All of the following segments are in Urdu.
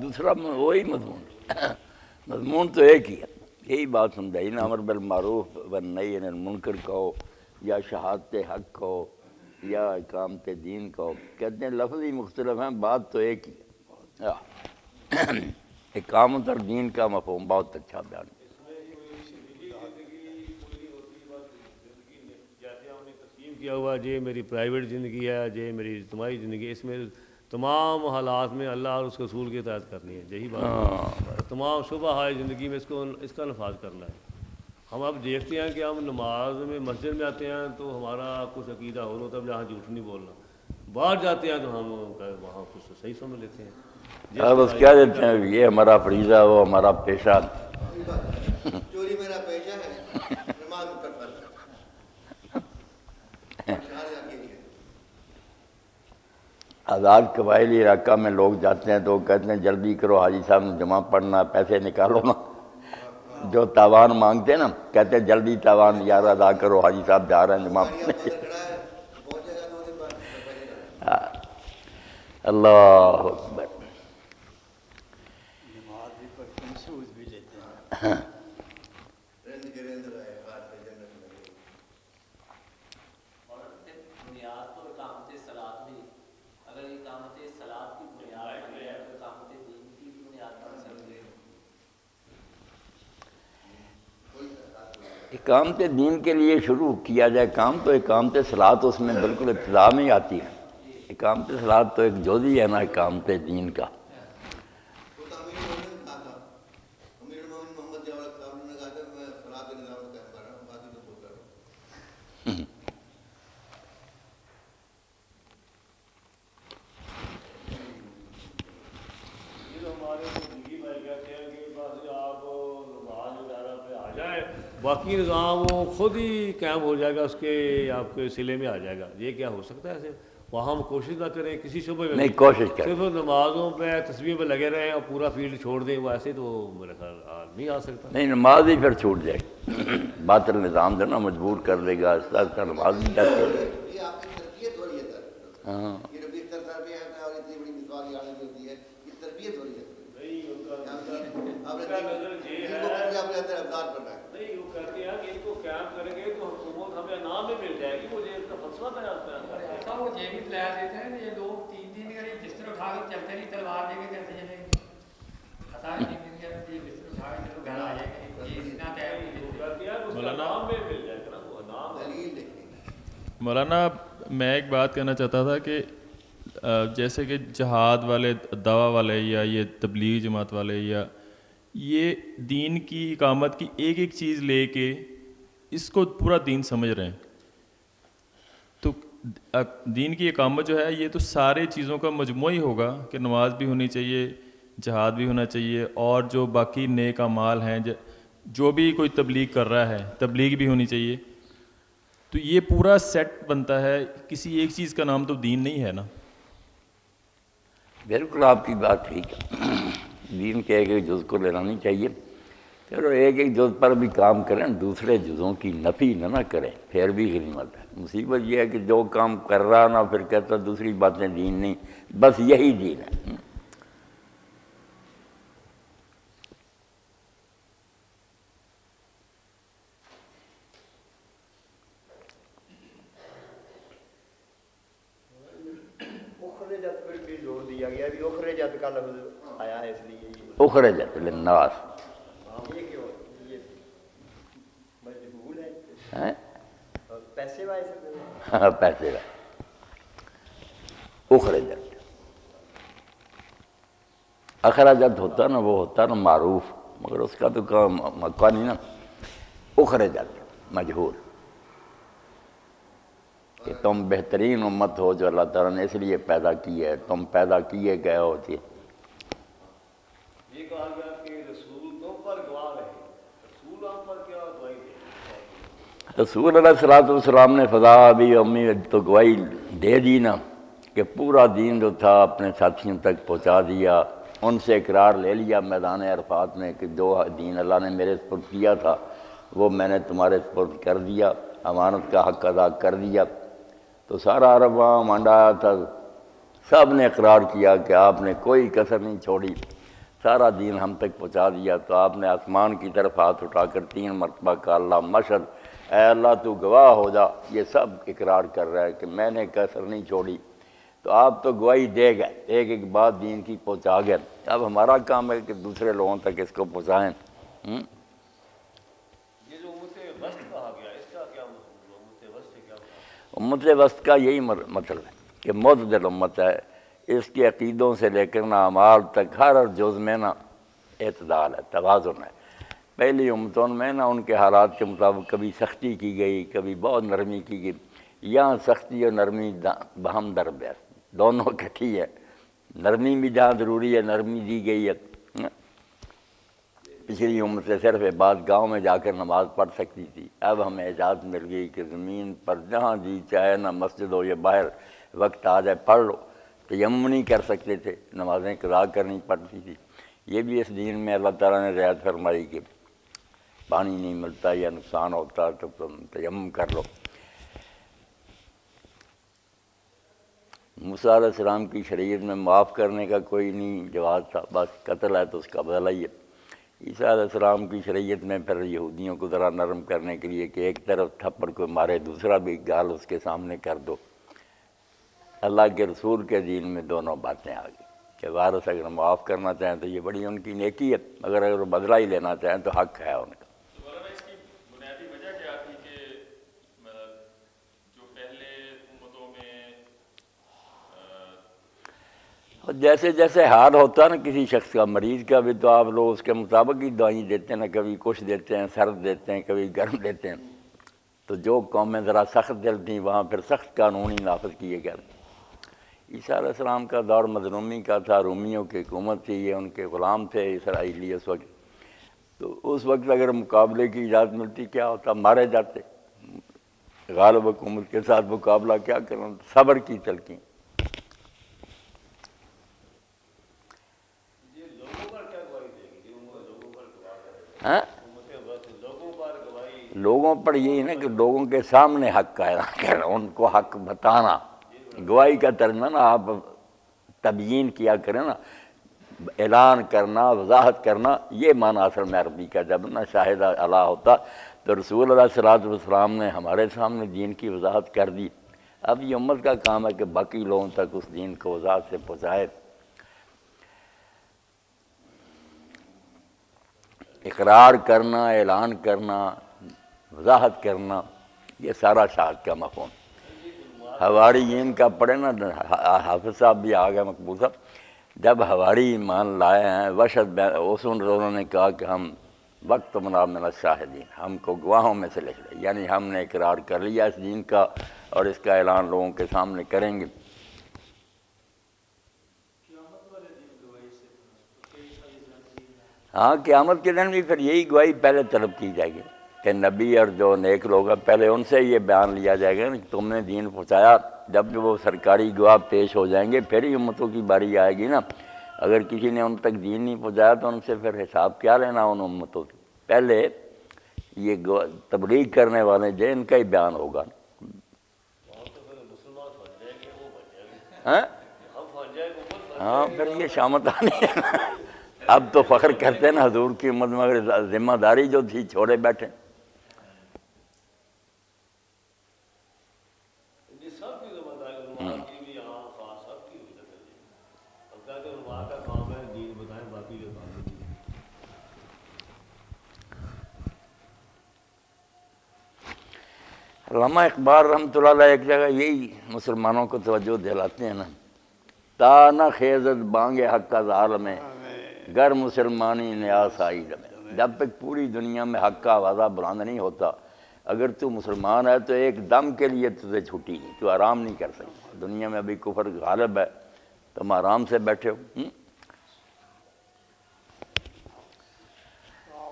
دوسرا وہی مضمون تو ایک ہی ہے. یہی بات سمجھائی نا، امر بالمعروف والنہی عن المنکر کہو یا شہادت حق کہو یا اقامت دین کہو، کہتے ہیں لفظ ہی مختلف ہیں، بات تو ایک ہی ہے. اقامت اور دین کا مفہوم بہت اچھا بیان. جیسے ہم نے تقسیم کیا ہوا یہ میری پرائیویٹ زندگی ہے، یہ میری اجتماعی زندگی ہے، اس میں تمام حالات میں اللہ اور اس کے رسول کی اطاعت کرنی ہے، یہی بات ہے. تمام شعبہ ہائے زندگی میں اس کا نفاذ کرنا ہے. ہم اب دیکھتے ہیں کہ ہم نماز میں مسجد میں آتے ہیں تو ہمارا کچھ عقیدہ اور ہوتا ہے، جہاں جھوٹ نہیں بولنا. باہر جاتے ہیں تو ہم وہاں کچھ صحیح سمجھ لیتے ہیں. بس کہہ دیتے ہیں یہ ہمارا فریضہ، وہ ہمارا پیشہ. چوری میرا پیشہ ہے، نماز میں کرتا ہے. آزاد قبائلی علاقہ میں لوگ جاتے ہیں تو وہ کہتے ہیں جلدی کرو حاجی صاحب نے جمع پڑھنا، پیسے نکالو نا. جو تاوان مانگتے ہیں نا کہتے ہیں جلدی تاوان یار ادا کرو، حاجی صاحب جا رہے ہیں جمع پڑھنے. اللہ اکبر. نماز بھی پڑھتے ہیں، سود بھی لیتے ہیں. بنیاد تو اقامت صلاۃ بھی، اگر اقامت صلاۃ کی بنیاد ہے تو اقامت دین کی بنیاد پر سکتے ہیں. اقامت دین کے لیے شروع کیا جائے کام تو اقامت صلاۃ اس میں بالکل ابتدا میں ہی آتی ہے. اقامت صلاۃ تو ایک جزئی ہے نا اقامت دین کا. باقی نظام وہ خود ہی قائم ہو جائے گا، اس کے آپ کے سلے میں آ جائے گا. یہ کیا ہو سکتا ہے ایسے؟ وہاں ہم کوشش نہ کریں کسی شعبے میں، نہیں کوشش کریں، صرف نمازوں پہ تصویر پہ لگے رہیں اور پورا فیلڈ چھوڑ دیں، وہ ایسے تو میرا خیال نہیں آ سکتا. نہیں نماز ہی پھر چھوٹ جائے گی. باطل نظام جو نا مجبور کر دے گا، اس طرح نماز نہیں جاتی. یہ آپ کی تربیت ہو رہی ہے سر. ہاں یہ ربیع تربیت ہے اور اتنی بڑی مثال یہاں نہیں ہوتی ہے، یہ تربیت ہو رہی ہے. نہیں وہ کہتے ہیں کہ ان کو قیام کریں گے تو حکومت ہمیں انعام میں مل جائے گی. مجھے اس کا فلسفہ ایسا وہ یہ بھی پلان دیتے ہیں کہ یہ لوگ 3 دن بستر اٹھا کر چلتے نہیں، تلوار لے کے چلتے چلیں گے. پتا ہے 3 دن کے بستر اٹھا کے چلو گھر آ جائیں گے. یہ اتنا مولانا میں ایک بات کہنا چاہتا تھا کہ جیسے کہ جہاد والے، دعویٰ والے یا یہ تبلیغ جماعت والے یا یہ دین کی اقامت کی ایک ایک چیز لے کے اس کو پورا دین سمجھ رہے ہیں. تو دین کی اقامت جو ہے یہ تو سارے چیزوں کا مجموعہ ہی ہوگا کہ نماز بھی ہونی چاہیے، جہاد بھی ہونا چاہیے، اور جو باقی نیک اعمال ہیں جو بھی کوئی تبلیغ کر رہا ہے تبلیغ بھی ہونی چاہیے. تو یہ پورا سیٹ بنتا ہے، کسی ایک چیز کا نام تو دین نہیں ہے نا. بالکل آپ کی بات ٹھیک ہے. دین کے ایک ایک جز کو لینا نہیں چاہیے. چلو ایک ایک جز پر بھی کام کریں، دوسرے جزوں کی نفی نہ کریں، پھر بھی غنیمت ہے. مصیبت یہ ہے کہ جو کام کر رہا نا پھر کہتا دوسری باتیں دین نہیں، بس یہی دین ہے. اخرجت پر بھی زور دیا گیا، بھی اخرجت کا لفظ آیا ہے اس لیے اخرجت للناس. یہ مجبور ہے پیسے وائز. ہاں پیسے کا اخرجت. اخراجت ہوتا نا وہ ہوتا نا معروف، مگر اس کا تو موقع نہیں نا. اخرجت مجہول کہ تم بہترین امت ہو جو اللہ تعالیٰ نے اس لیے پیدا کی ہے، تم پیدا کیے گئے ہوتی ہے. یہ کہا گیا کہ رسول تم پر گواہ رہے، رسول ہم پر کیا گواہی دے. رسول علیہ السلام نے فضا بھی امی تو گواہی دے دی نا کہ پورا دین جو تھا اپنے ساتھیوں تک پہنچا دیا. ان سے اقرار لے لیا میدان عرفات میں کہ جو دین اللہ نے میرے سپرد کیا تھا وہ میں نے تمہارے سپرد کر دیا، امانت کا حق ادا کر دیا. تو سارا عرب وہاں مانڈا آیا تھا، سب نے اقرار کیا کہ آپ نے کوئی کسر نہیں چھوڑی، سارا دین ہم تک پہنچا دیا۔ تو آپ نے آسمان کی طرف ہاتھ اٹھا کر 3 مرتبہ کہا اللہ مشہد، اے اللہ تو گواہ ہو جا، یہ سب اقرار کر رہا ہے کہ میں نے کسر نہیں چھوڑی۔ تو آپ تو گواہی دے گئے، ایک ایک بات دین کی پہنچا گئے، اب ہمارا کام ہے کہ دوسرے لوگوں تک اس کو پہنچائیں۔ یہ جو امت وسط کہا گیا اس کا کیا مطلب؟ امت وسط سے کیا مطلب؟ امت وسط کا یہی مطلب ہے کہ معتدل امت ہے، اس کے عقیدوں سے لے کر نہ اعمال تک ہر جز میں نہ اعتدال ہے، توازن ہے۔ پہلی امتوں میں نہ ان کے حالات کے مطابق کبھی سختی کی گئی، کبھی بہت نرمی کی گئی، یہاں سختی اور نرمی بہم درب ہے، دونوں اکٹھی ہے، نرمی بھی جہاں ضروری ہے نرمی دی گئی ہے۔ پچھلی امت سے صرف بعد گاؤں میں جا کر نماز پڑھ سکتی تھی، اب ہمیں اجازت مل گئی کہ زمین پر جہاں جی چاہے نہ مسجد ہو یا باہر وقت آ جائے پڑھ لو۔ تیمم نہیں کر سکتے تھے، نمازیں قضا کرنی پڑتی تھی۔ یہ بھی اس دین میں اللہ تعالیٰ نے رعایت فرمائی کہ پانی نہیں ملتا یا نقصان ہوتا تو تم تیمم کر لو۔ موسیٰ علیہ السلام کی شریعت میں معاف کرنے کا کوئی نہیں جواز تھا، بس قتل ہے تو اس کا بدلہ ہی ہے۔ عیسیٰ علیہ السلام کی شریعت میں پھر یہودیوں کو ذرا نرم کرنے کے لیے کہ ایک طرف تھپڑ کو مارے دوسرا بھی گال اس کے سامنے کر دو۔ اللہ کے رسول کے دین میں دونوں باتیں آ گئی کہ وارث اگر معاف کرنا چاہیں تو یہ بڑی ان کی نیکی ہے، اگر بدلہ ہی لینا چاہیں تو حق ہے ان کا۔ مولانا اس کی بنیادی وجہ کیا تھی کہ جو پہلے امتوں میں جیسے جیسے حال ہوتا ہے نا کسی شخص کا، مریض کا بھی تو آپ لوگ اس کے مطابق ہی دوائی دیتے ہیں نا، کبھی کچھ دیتے ہیں سرد دیتے ہیں کبھی گرم دیتے ہیں، تو جو قومیں ذرا سخت دل تھیں وہاں پھر سخت قانون ہی نافذ کیے گئے۔ عیسیٰ علیہ السلام کا دور مظلومی کا تھا، رومیوں کی حکومت تھی، یہ ان کے غلام تھے اسرائیلی اس وقت، تو اس وقت اگر مقابلے کی اجازت ملتی کیا ہوتا، مارے جاتے۔ غالب حکومت کے ساتھ مقابلہ کیا کرنا، صبر کی تلقین۔ ہاں لوگوں پر یہی نا کہ لوگوں کے سامنے حق کا اعلان کرنا، ان کو حق بتانا، گواہی کا ترجمہ نا آپ تبیین کیا کریں نا، اعلان کرنا، وضاحت کرنا، یہ معنی اصل میں عربی کا۔ جب نہ شاہد اللہ ہوتا تو رسول اللہ والسلام نے ہمارے سامنے دین کی وضاحت کر دی، اب یہ امت کا کام ہے کہ باقی لوگوں تک اس دین کو وضاحت سے پہنچائے۔ اقرار کرنا، اعلان کرنا، وضاحت کرنا، یہ سارا شہادت کا مفہوم۔ حواریین کا پڑھے نا، حافظ صاحب بھی آ گئے مقبول صاحب، جب حواری ایمان لائے ہیں وشد انہوں نے کہا کہ ہم وقت منا من الشاہدین، ہم کو گواہوں میں سے لکھ لیں، یعنی ہم نے اقرار کر لیا اس دین کا اور اس کا اعلان لوگوں کے سامنے کریں گے۔ ہاں قیامت کے دن بھی پھر یہی گواہی پہلے طلب کی جائے گی کہ نبی اور جو نیک لوگ ہیں پہلے ان سے یہ بیان لیا جائے گا کہ تم نے دین پہنچایا۔ جب وہ سرکاری گواہ پیش ہو جائیں گے پھر ہی امتوں کی باری آئے گی نا، اگر کسی نے ان تک دین نہیں پہنچایا تو ان سے پھر حساب کیا لینا ان امتوں سے، پہلے یہ تبلیغ کرنے والے جو ان کا ہی بیان ہوگا۔ ہاں پھر یہ شامت آنی ہے نا، اب تو فخر کرتے ہیں نا حضور کی امت میں، مگر ذمہ داری جو تھی چھوڑے بیٹھے۔ علامہ اقبال رحمۃ اللہ علیہ ایک جگہ یہی مسلمانوں کو توجہ دلاتے ہیں نا، تا نہ خیزت بانگ حق کا ظالم میں گر مسلمانی نیاز آئی میں، جب تک پوری دنیا میں حق کا آوازہ بلند نہیں ہوتا، اگر تو مسلمان ہے تو ایک دم کے لیے تجھے چھٹی نہیں، تو آرام نہیں کر سکتا۔ دنیا میں ابھی کفر غالب ہے، تم آرام سے بیٹھے ہو۔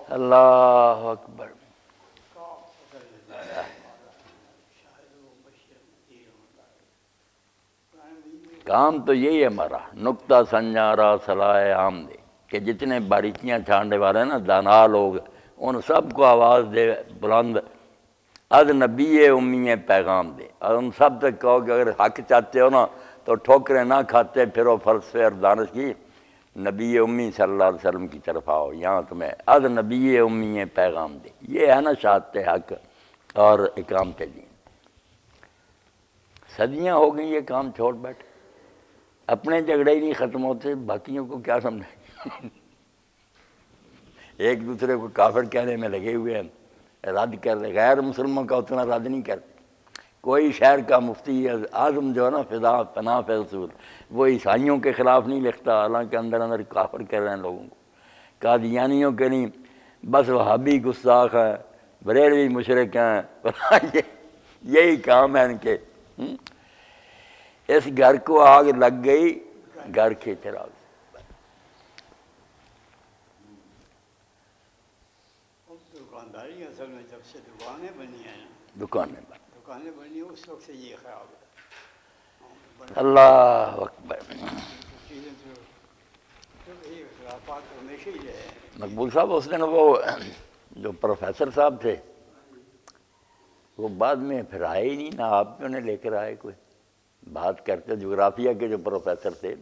اللہ اکبر۔ کام تو یہی ہے ہمارا، نقطہ سنجارا صلاح عام دے، کہ جتنے باریکیاں چھاننے والے ہیں نا دانا لوگ، ان سب کو آواز دے بلند، از نبی امی پیغام دے، اور ان سب تک کہو کہ اگر حق چاہتے ہو نا تو ٹھوکریں نہ کھاتے پھرو فلسفے اور دانش کی، نبی امی صلی اللہ علیہ وسلم کی طرف آؤ، یہاں تمہیں از نبی امی پیغام دے۔ یہ ہے نا شہادت حق اور اقامت دین۔ صدیاں ہو گئیں یہ کام چھوڑ بیٹھے، اپنے جھگڑے ہی نہیں ختم ہوتے، باقیوں کو کیا سمجھیں؟ ایک دوسرے کو کافر کہنے میں لگے ہوئے ہیں، رد کر رہے، غیر مسلموں کا اتنا رد نہیں کرتے۔ کوئی شہر کا مفتی اعظم جو ہے نا فضا پناہ فیصول، وہ عیسائیوں کے خلاف نہیں لکھتا، حالانکہ اندر اندر کافر کر رہے ہیں لوگوں کو، قادیانیوں کے نہیں، بس وہابی گستاخ ہیں، بریلوی مشرک ہیں، یہی کام ہے ان کے۔ اس گھر کو آگ لگ گئی، گھر کے چراغ دکانداری اصل میں جب سے دکانیں بنی ہیں، دکانیں بند۔ دکانیں بنی اس وقت سے یہ خیال ہے۔ اللہ اکبر۔ چیزیں تو یہ خلافات ہمیشہ ہی رہے ہیں۔ مقبول صاحب اس دن وہ جو پروفیسر صاحب تھے وہ بعد میں پھر آئے ہی نہیں، نہ آپ بھی انہیں لے کر آئے کوئی بات کرتے، جغرافیہ کے جو پروفیسر تھے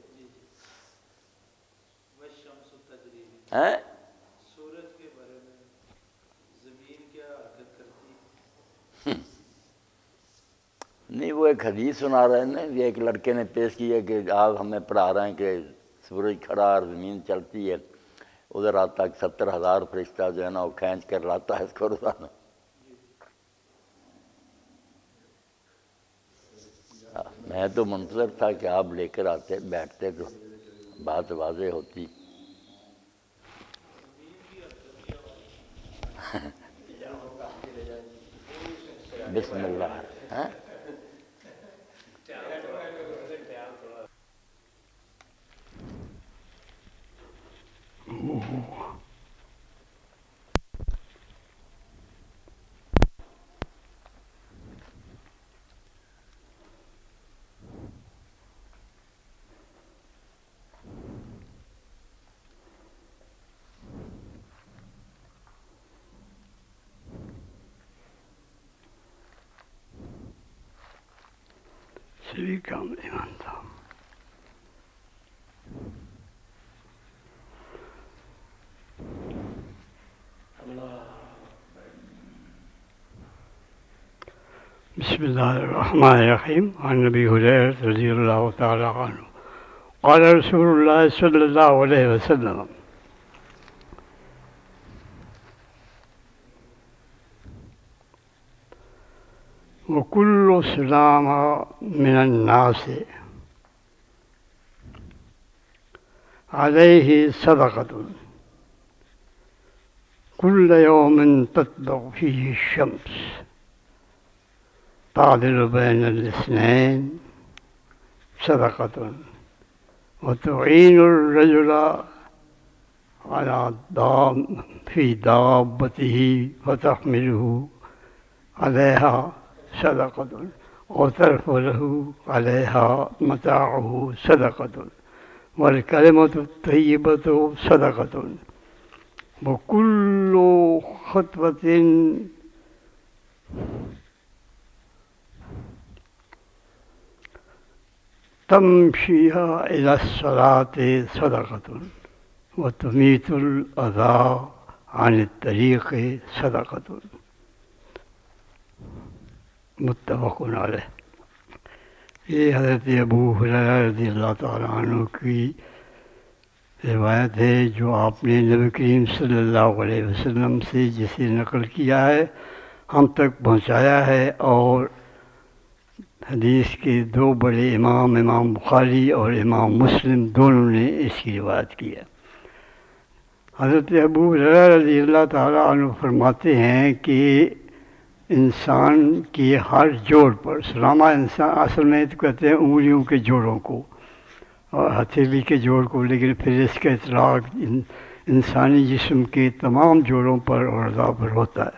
ہیں، سورج کے بارے میں زمین کیا حرکت کرتی؟ نہیں وہ ایک حدیث سنا رہے ہیں نا، یہ ایک لڑکے نے پیش کی ہے کہ آپ ہمیں پڑھا رہے ہیں کہ سورج کھڑا اور زمین چلتی ہے، ادھر آتا 70,000 فرشتہ جو ہے نا وہ کھینچ کر لاتا ہے اس کو روزانہ۔ میں تو منتظر تھا کہ آپ لے کر آتے بیٹھتے تو بات واضح ہوتی۔ بسم اللہ۔ سبھی کام ایمان تھا۔ بسم اللہ الرحمن الرحیم۔ عن ابی ہریرہ رضی اللہ تعالی عنہ قال رسول اللہ صلی اللہ علیہ وسلم وكل سلام من الناس عليه صدقة كل يوم تطلع فيه الشمس تعدل بين الاثنين صدقة وتعين الرجل على في دابته وتحمله عليها صدقة وترفع له عليها متاعه صدقة والكلمة الطيبة صدقة وكل خطوة تمشيها إلى الصلاة صدقة وتميت الأذى عن الطريق صدقة متفق علیہ۔ یہ حضرت ابو ہریرہ رضی اللہ تعالیٰ عنہ کی روایت ہے جو آپ نے نبی کریم صلی اللہ علیہ وسلم سے جسے نقل کیا ہے ہم تک پہنچایا ہے، اور حدیث کے دو بڑے امام، امام بخاری اور امام مسلم دونوں نے اس کی روایت کی ہے۔ حضرت ابو ہریرہ رضی اللہ تعالیٰ عنہ فرماتے ہیں کہ انسان کے ہر جوڑ پر، سلامہ انسان اصل میں تو کہتے ہیں انگلیوں کے جوڑوں کو اور ہتھیلی کے جوڑ کو، لیکن پھر اس کا اطلاق انسانی جسم کے تمام جوڑوں پر اور اعضاء پر ہوتا ہے۔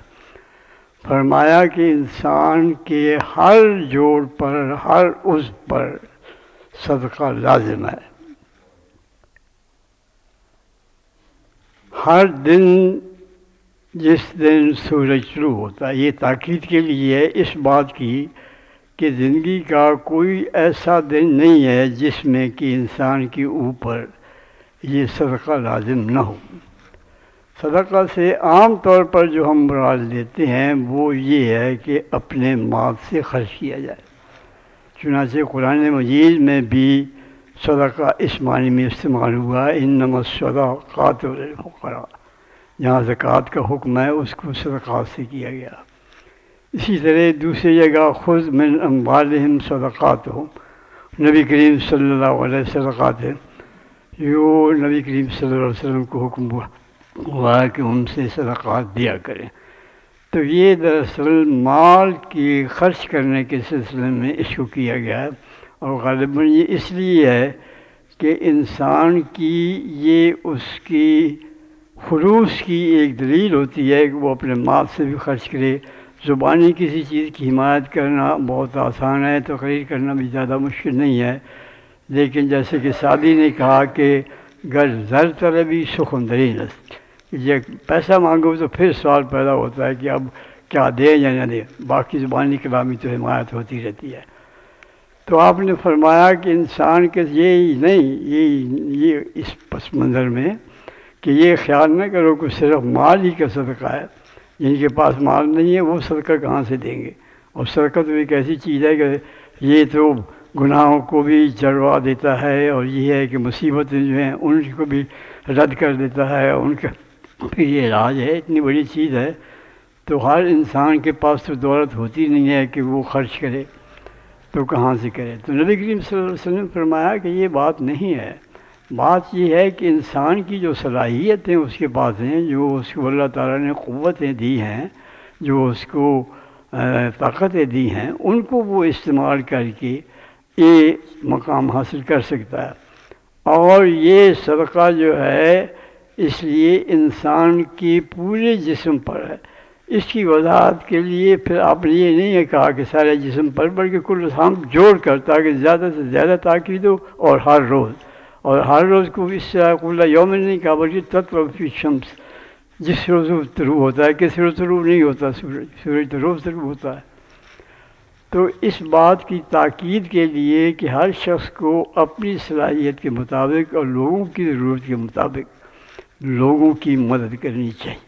فرمایا کہ انسان کے ہر جوڑ پر، ہر عضو پر صدقہ لازم ہے۔ ہر دن جس دن سورج شروع ہوتا ہے، یہ تاکید کے لیے ہے اس بات کی کہ زندگی کا کوئی ایسا دن نہیں ہے جس میں کہ انسان کے اوپر یہ صدقہ لازم نہ ہو۔ صدقہ سے عام طور پر جو ہم مراد لیتے ہیں وہ یہ ہے کہ اپنے مال سے خرچ کیا جائے۔ چنانچہ قرآن مجید میں بھی صدقہ اس معنی میں استعمال ہوا ہے، انما الصدقات للفقراء، جہاں زکوٰۃ کا حکم ہے اس کو صدقات سے کیا گیا۔ اسی طرح دوسری جگہ خذ من اموالہم صدقاتہم، نبی کریم صلی اللہ علیہ صدقات ہے، جو نبی کریم صلی اللہ علیہ وسلم کو حکم ہوا ہے کہ ان سے صدقات دیا کریں۔ تو یہ دراصل مال کی خرچ کرنے کے سلسلے میں اس کو کیا گیا ہے، اور غالباً یہ اس لیے ہے کہ انسان کی یہ اس کی خلوص کی ایک دلیل ہوتی ہے کہ وہ اپنے مال سے بھی خرچ کرے۔ زبانی کسی چیز کی حمایت کرنا بہت آسان ہے، تقریر کرنا بھی زیادہ مشکل نہیں ہے، لیکن جیسے کہ سعدی نے کہا کہ گر زر طلبی سخندرین است، یہ پیسہ مانگو تو پھر سوال پیدا ہوتا ہے کہ اب کیا دیں یا نہ دیں، باقی زبانی کلامی تو حمایت ہوتی رہتی ہے۔ تو آپ نے فرمایا کہ انسان کے یہی نہیں، یہ اس پس منظر میں کہ یہ خیال نہ کرو کہ صرف مال ہی کا صدقہ ہے، جن کے پاس مال نہیں ہے وہ صدقہ کہاں سے دیں گے؟ اور صدقہ تو ایک ایسی چیز ہے کہ یہ تو گناہوں کو بھی جڑوا دیتا ہے، اور یہ ہے کہ مصیبتیں جو ہیں ان کو بھی رد کر دیتا ہے، ان کا بھی یہ علاج ہے، اتنی بڑی چیز ہے۔ تو ہر انسان کے پاس تو دولت ہوتی نہیں ہے کہ وہ خرچ کرے، تو کہاں سے کرے؟ تو نبی کریم صلی اللہ علیہ وسلم نے فرمایا کہ یہ بات نہیں ہے، بات یہ ہے کہ انسان کی جو صلاحیتیں اس کے پاس ہیں، جو اس کو اللہ تعالیٰ نے قوتیں دی ہیں، جو اس کو طاقتیں دی ہیں، ان کو وہ استعمال کر کے یہ مقام حاصل کر سکتا ہے۔ اور یہ صدقہ جو ہے اس لیے انسان کی پورے جسم پر ہے۔ اس کی وضاحت کے لیے پھر آپ نے یہ نہیں کہا کہ سارے جسم پر، بلکہ کل ہم جوڑ کر تاکہ زیادہ سے زیادہ تاکید ہو، اور ہر روز کو اس طرح کل یوم نہیں کہا بلکہ تطلع فی الشمس، جس روز طلوع ہوتا ہے، کس روز طلوع نہیں ہوتا، سورج تو روز طلوع ہوتا ہے۔ تو اس بات کی تاکید کے لیے کہ ہر شخص کو اپنی صلاحیت کے مطابق اور لوگوں کی ضرورت کے مطابق لوگوں کی مدد کرنی چاہیے۔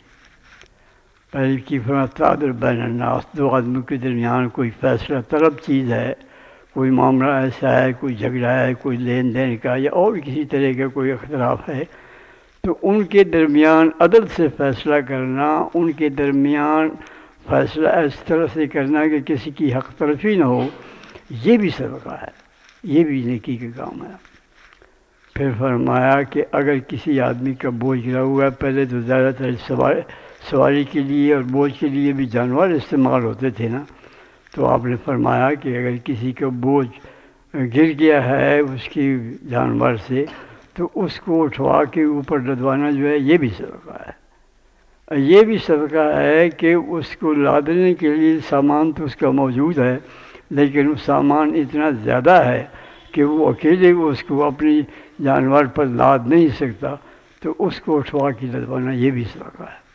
پہلے کی تعدل بین الناس، دو آدمیوں کے درمیان کوئی فیصلہ طلب چیز ہے، کوئی معاملہ ایسا ہے، کوئی جھگڑا ہے، کوئی لین دین کا یا اور کسی طرح کا کوئی اختلاف ہے، تو ان کے درمیان عدل سے فیصلہ کرنا، ان کے درمیان فیصلہ اس طرح سے کرنا کہ کسی کی حق تلفی نہ ہو، یہ بھی صدقہ ہے، یہ بھی نیکی کا کام ہے۔ پھر فرمایا کہ اگر کسی آدمی کا بوجھ گرا ہوا ہے، پہلے تو زیادہ تر سواری کے لیے اور بوجھ کے لیے بھی جانور استعمال ہوتے تھے نا، تو آپ نے فرمایا کہ اگر کسی کا بوجھ گر گیا ہے اس کی جانور سے، تو اس کو اٹھوا کے اوپر لدوانا جو ہے یہ بھی صدقہ ہے۔ یہ بھی صدقہ ہے کہ اس کو لادنے کے لیے سامان تو اس کا موجود ہے، لیکن وہ سامان اتنا زیادہ ہے کہ وہ اکیلے اس کو اپنی جانور پر لاد نہیں سکتا، تو اس کو اٹھوا کے لدوانا یہ بھی صدقہ ہے۔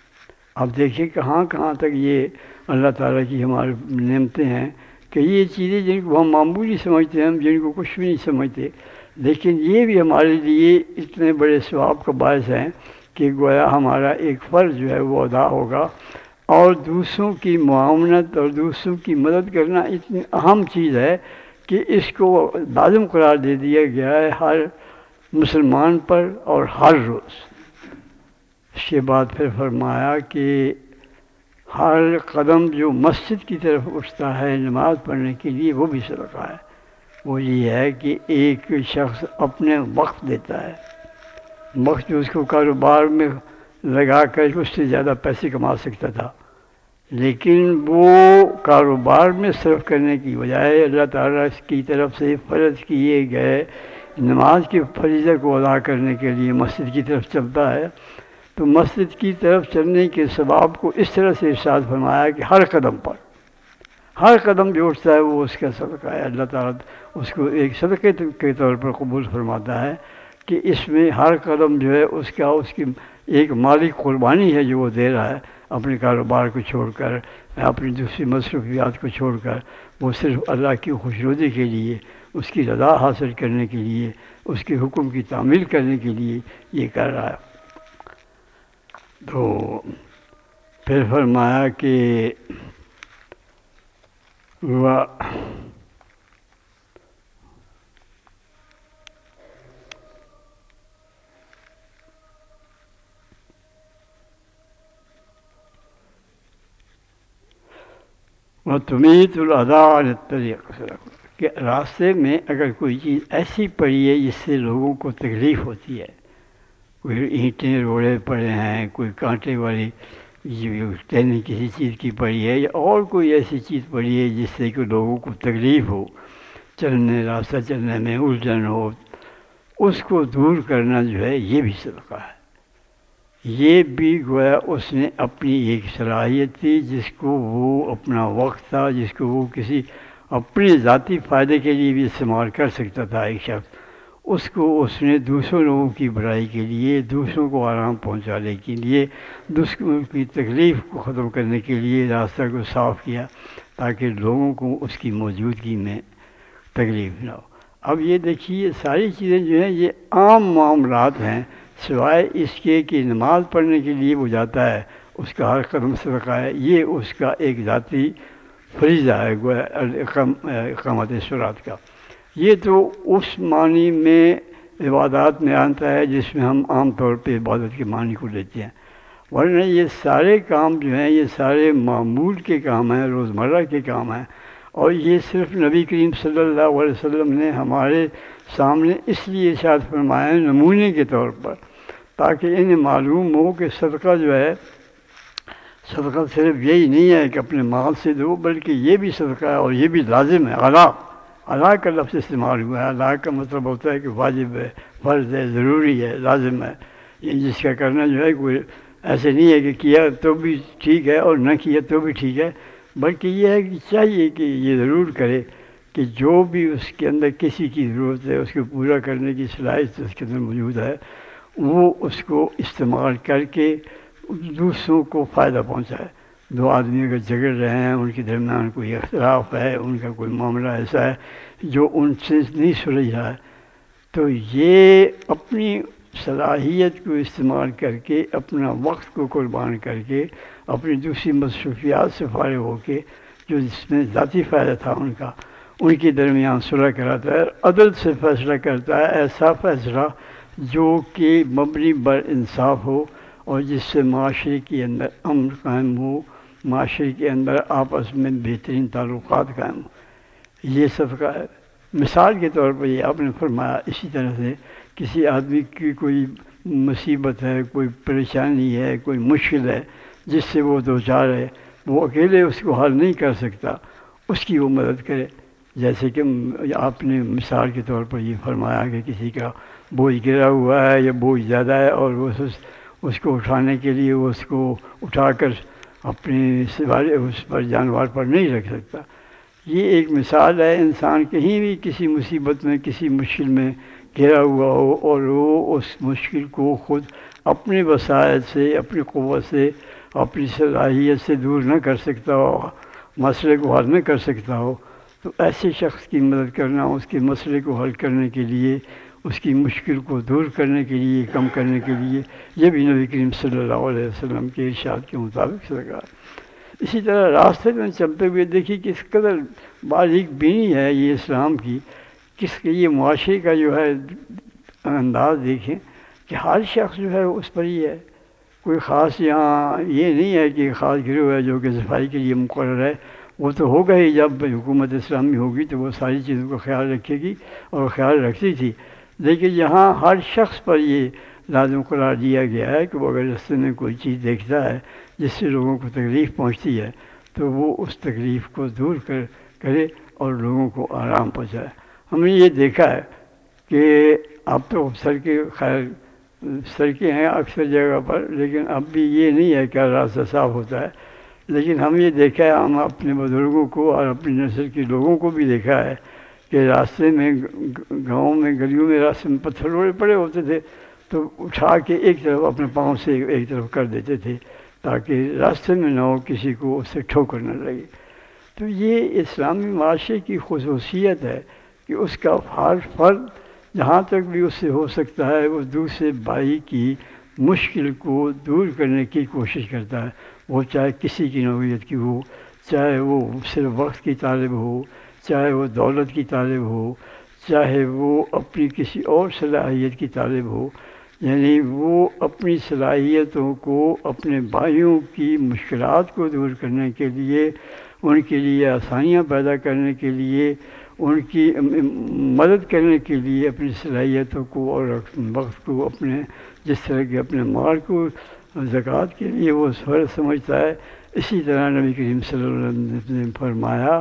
آپ دیکھیں کہاں کہاں تک یہ اللہ تعالیٰ کی ہماری نعمتیں ہیں کہ یہ چیزیں جن کو ہم معمولی سمجھتے ہیں، ہم جن کو کچھ بھی نہیں سمجھتے، لیکن یہ بھی ہمارے لیے اتنے بڑے ثواب کا باعث ہیں کہ گویا ہمارا ایک فرض جو ہے وہ ادا ہوگا۔ اور دوسروں کی معاونت اور دوسروں کی مدد کرنا اتنی اہم چیز ہے کہ اس کو لازم قرار دے دیا گیا ہے ہر مسلمان پر اور ہر روز۔ اس کے بعد پھر فرمایا کہ ہر قدم جو مسجد کی طرف اٹھتا ہے نماز پڑھنے کے لیے وہ بھی صدقہ ہے۔ وہ یہ ہے کہ ایک شخص اپنے وقت دیتا ہے، وقت جو اس کو کاروبار میں لگا کر اس سے زیادہ پیسے کما سکتا تھا، لیکن وہ کاروبار میں صرف کرنے کی بجائے اللہ تعالیٰ کی طرف سے فرض کیے گئے نماز کی فریضہ کو ادا کرنے کے لیے مسجد کی طرف چلتا ہے، تو مسجد کی طرف چلنے کے ثواب کو اس طرح سے ارشاد فرمایا کہ ہر قدم پر، ہر قدم جو اٹھتا ہے وہ اس کا صدقہ ہے۔ اللہ تعالیٰ اس کو ایک صدقے کے طور پر قبول فرماتا ہے کہ اس میں ہر قدم جو ہے اس کی ایک مالی قربانی ہے جو وہ دے رہا ہے، اپنے کاروبار کو چھوڑ کر، اپنی دوسری مصروفیات کو چھوڑ کر، وہ صرف اللہ کی خوشنودی کے لیے، اس کی رضا حاصل کرنے کے لیے، اس کے حکم کی تعمیل کرنے کے لیے یہ کر رہا ہے۔ تو پھر فرمایا کہ وَتُمِيتُ الْأَذَىٰ عَنِ الطَّرِيقِ، کہ راستے میں اگر کوئی چیز ایسی پڑی ہے جس سے لوگوں کو تکلیف ہوتی ہے، کوئی اینٹیں روڑے پڑے ہیں، کوئی کانٹے والی ٹہنی کسی چیز کی پڑی ہے، یا اور کوئی ایسی چیز پڑی ہے جس سے کہ لوگوں کو تکلیف ہو، راستہ چلنے میں الجھن ہو، اس کو دور کرنا جو ہے یہ بھی صدقہ ہے۔ یہ بھی گویا اس نے اپنی ایک صلاحیت تھی جس کو وہ اپنا وقت تھا، جس کو وہ کسی اپنے ذاتی فائدے کے لیے بھی استعمال کر سکتا تھا ایک شخص، اس کو اس نے دوسروں لوگوں کی بھلائی کے لیے، دوسروں کو آرام پہنچانے کے لیے، دوسروں کی تکلیف کو ختم کرنے کے لیے راستہ کو صاف کیا تاکہ لوگوں کو اس کی موجودگی میں تکلیف نہ ہو۔ اب یہ دیکھیے ساری چیزیں جو ہیں یہ عام معاملات ہیں، سوائے اس کے کہ نماز پڑھنے کے لیے وہ جاتا ہے، اس کا ہر قدم صدقہ ہے، یہ اس کا ایک ذاتی فریضہ ہے اقامت صلاۃ کا۔ یہ تو اس معنی میں عبادات میں آتا ہے جس میں ہم عام طور پہ عبادت کے معنی کو لیتے ہیں، ورنہ یہ سارے کام جو ہیں یہ سارے معمول کے کام ہیں، روزمرہ کے کام ہیں، اور یہ صرف نبی کریم صلی اللہ علیہ وسلم نے ہمارے سامنے اس لیے ارشاد فرمایا نمونے کے طور پر، تاکہ انہیں معلوم ہو کہ صدقہ جو ہے، صدقہ صرف یہی نہیں ہے کہ اپنے مال سے دو، بلکہ یہ بھی صدقہ ہے اور یہ بھی لازم ہے۔ علا کا لفظ استعمال ہوا ہے۔ علا کا مطلب ہوتا ہے کہ واجب ہے، فرض ہے، ضروری ہے، لازم ہے، یہ جس کا کرنا جو ہے کوئی ایسے نہیں ہے کہ کیا تو بھی ٹھیک ہے اور نہ کیا تو بھی ٹھیک ہے، بلکہ یہ ہے کہ چاہیے کہ یہ ضرور کرے کہ جو بھی اس کے اندر کسی کی ضرورت ہے، اس کو پورا کرنے کی صلاحیت اس کے اندر موجود ہے، وہ اس کو استعمال کر کے دوسروں کو فائدہ پہنچائے۔ دو آدمی اگر جھگڑ رہے ہیں، ان کے درمیان کوئی اختلاف ہے، ان کا کوئی معاملہ ایسا ہے جو ان سے نہیں سلجھ رہا ہے، تو یہ اپنی صلاحیت کو استعمال کر کے، اپنا وقت کو قربان کر کے، اپنی دوسری مصروفیات سے فارغ ہو کے، جو جس میں ذاتی فائدہ تھا ان کے درمیان صلح کراتا ہے، عدل سے فیصلہ کرتا ہے، ایسا فیصلہ جو کہ مبنی بر انصاف ہو اور جس سے معاشرے کے اندر امن قائم ہو، معاشرے کے اندر آپس میں بہترین تعلقات قائم ہو۔ یہ صدقہ ہے۔ مثال کے طور پر یہ آپ نے فرمایا، اسی طرح سے کسی آدمی کی کوئی مصیبت ہے، کوئی پریشانی ہے، کوئی مشکل ہے جس سے وہ دوچار ہے، وہ اکیلے اس کو حل نہیں کر سکتا، اس کی وہ مدد کرے۔ جیسے کہ آپ نے مثال کے طور پر یہ فرمایا کہ کسی کا بوجھ گرا ہوا ہے یا بوجھ زیادہ ہے اور وہ اس کو اٹھانے کے لیے وہ اس کو اٹھا کر اپنے سوارے اس پر جانور پر نہیں رکھ سکتا۔ یہ ایک مثال ہے، انسان کہیں بھی کسی مصیبت میں، کسی مشکل میں گھرا ہوا ہو اور وہ اس مشکل کو خود اپنے وسائل سے، اپنی قوت سے، اپنی صلاحیت سے دور نہ کر سکتا ہو، مسئلے کو حل نہ کر سکتا ہو، تو ایسے شخص کی مدد کرنا، اس کے مسئلے کو حل کرنے کے لیے، اس کی مشکل کو دور کرنے کے لیے، کم کرنے کے لیے، یہ بھی نبی کریم صلی اللہ علیہ وسلم کے ارشاد کے مطابق صدقہ ہے۔ اسی طرح راستے میں چلتے ہوئے دیکھیے کس قدر باریک بینی ہے یہ اسلام کی، یہ معاشرے کا جو ہے انداز دیکھیں کہ ہر شخص جو ہے اس پر ہی ہے، کوئی خاص یہاں یہ نہیں ہے کہ خاص گروہ ہے جو کہ صفائی کے لیے مقرر ہے، وہ تو ہوگا ہی، جب حکومت اسلامی ہوگی تو وہ ساری چیزوں کا خیال رکھے گی اور خیال رکھتی تھی، لیکن یہاں ہر شخص پر یہ لازم قرار دیا گیا ہے کہ وہ اگر راستے میں کوئی چیز دیکھتا ہے جس سے لوگوں کو تکلیف پہنچتی ہے تو وہ اس تکلیف کو دور کرے اور لوگوں کو آرام پہنچائے۔ ہم نے یہ دیکھا ہے کہ اب تو سڑکیں ہیں اکثر جگہ پر، لیکن اب بھی یہ نہیں ہے کہ راستہ صاف ہوتا ہے، لیکن ہم یہ دیکھا ہے، ہم اپنے بزرگوں کو اور اپنی نسل کے لوگوں کو بھی دیکھا ہے کہ راستے میں گاؤں میں گلیوں میں راستے میں پتھر روڑے پڑے ہوتے تھے تو اٹھا کے ایک طرف اپنے پاؤں سے ایک طرف کر دیتے تھے تاکہ راستے میں نہ ہو کسی کو اس سے ٹھوکر نہ لگے۔ تو یہ اسلامی معاشرے کی خصوصیت ہے کہ اس کا ہر فرد جہاں تک بھی اس سے ہو سکتا ہے وہ دوسرے بھائی کی مشکل کو دور کرنے کی کوشش کرتا ہے، وہ چاہے کسی کی نوعیت کی ہو، چاہے وہ صرف وقت کی طالب ہو، چاہے وہ دولت کی طالب ہو، چاہے وہ اپنی کسی اور صلاحیت کی طالب ہو، یعنی وہ اپنی صلاحیتوں کو اپنے بھائیوں کی مشکلات کو دور کرنے کے لیے، ان کے لیے آسانیاں پیدا کرنے کے لیے، ان کی مدد کرنے کے لیے اپنی صلاحیتوں کو اور وقت کو اپنے جس طرح کہ اپنے مال کو زکوٰۃ کے لیے وہ فرض سمجھتا ہے، اسی طرح نبی کریم صلی اللہ علیہ وسلم نے فرمایا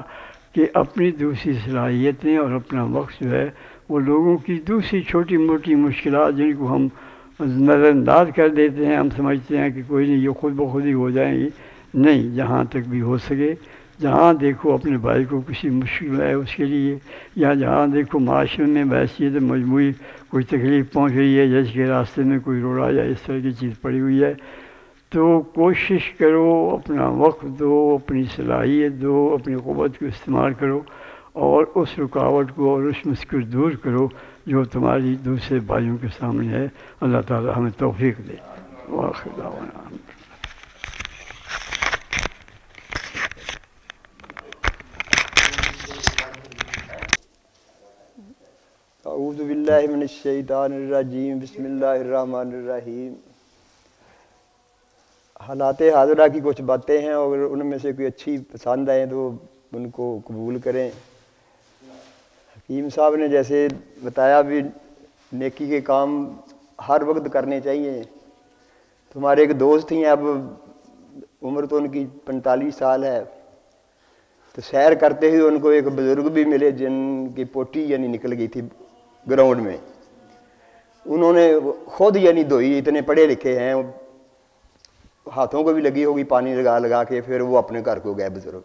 کہ اپنی دوسری صلاحیتیں اور اپنا وقت جو ہے وہ لوگوں کی دوسری چھوٹی موٹی مشکلات جن کو ہم نظر انداز کر دیتے ہیں، ہم سمجھتے ہیں کہ کوئی نہیں یہ خود بخود ہی ہو جائیں گی، نہیں، جہاں تک بھی ہو سکے جہاں دیکھو اپنے بھائی کو کسی مشکل ہے اس کے لیے، یا جہاں دیکھو معاشرے میں ویسی تو مجموعی کوئی تکلیف پہنچ رہی ہے جیسے کہ راستے میں کوئی روڑا یا اس طرح کی چیز پڑی ہوئی ہے، تو کوشش کرو اپنا وقت دو، اپنی صلاحیت دو، اپنی قوت کو استعمال کرو اور اس رکاوٹ کو اور اس مشکل دور کرو جو تمہاری دوسرے بھائیوں کے سامنے ہے۔ اللہ تعالی ہمیں توفیق دے۔ وآخر دعوانا اعوذ باللہ من الشیطان الرجیم، بسم اللہ الرحمن الرحیم۔ حالات حاضرہ کی کچھ باتیں ہیں، اور ان میں سے کوئی اچھی پسند آئیں تو ان کو قبول کریں۔ حکیم صاحب نے جیسے بتایا بھی نیکی کے کام ہر وقت کرنے چاہیے۔ تمہارے ایک دوست ہیں، اب عمر تو ان کی 45 سال ہے، تو سیر کرتے ہوئے ان کو ایک بزرگ بھی ملے جن کی پوٹی یعنی نکل گئی تھی گراؤنڈ میں۔ انہوں نے خود یعنی دھوئی، اتنے پڑھے لکھے ہیں، ہاتھوں کو بھی لگی ہوگی پانی لگا لگا کے، پھر وہ اپنے گھر کو گئے بزرگ۔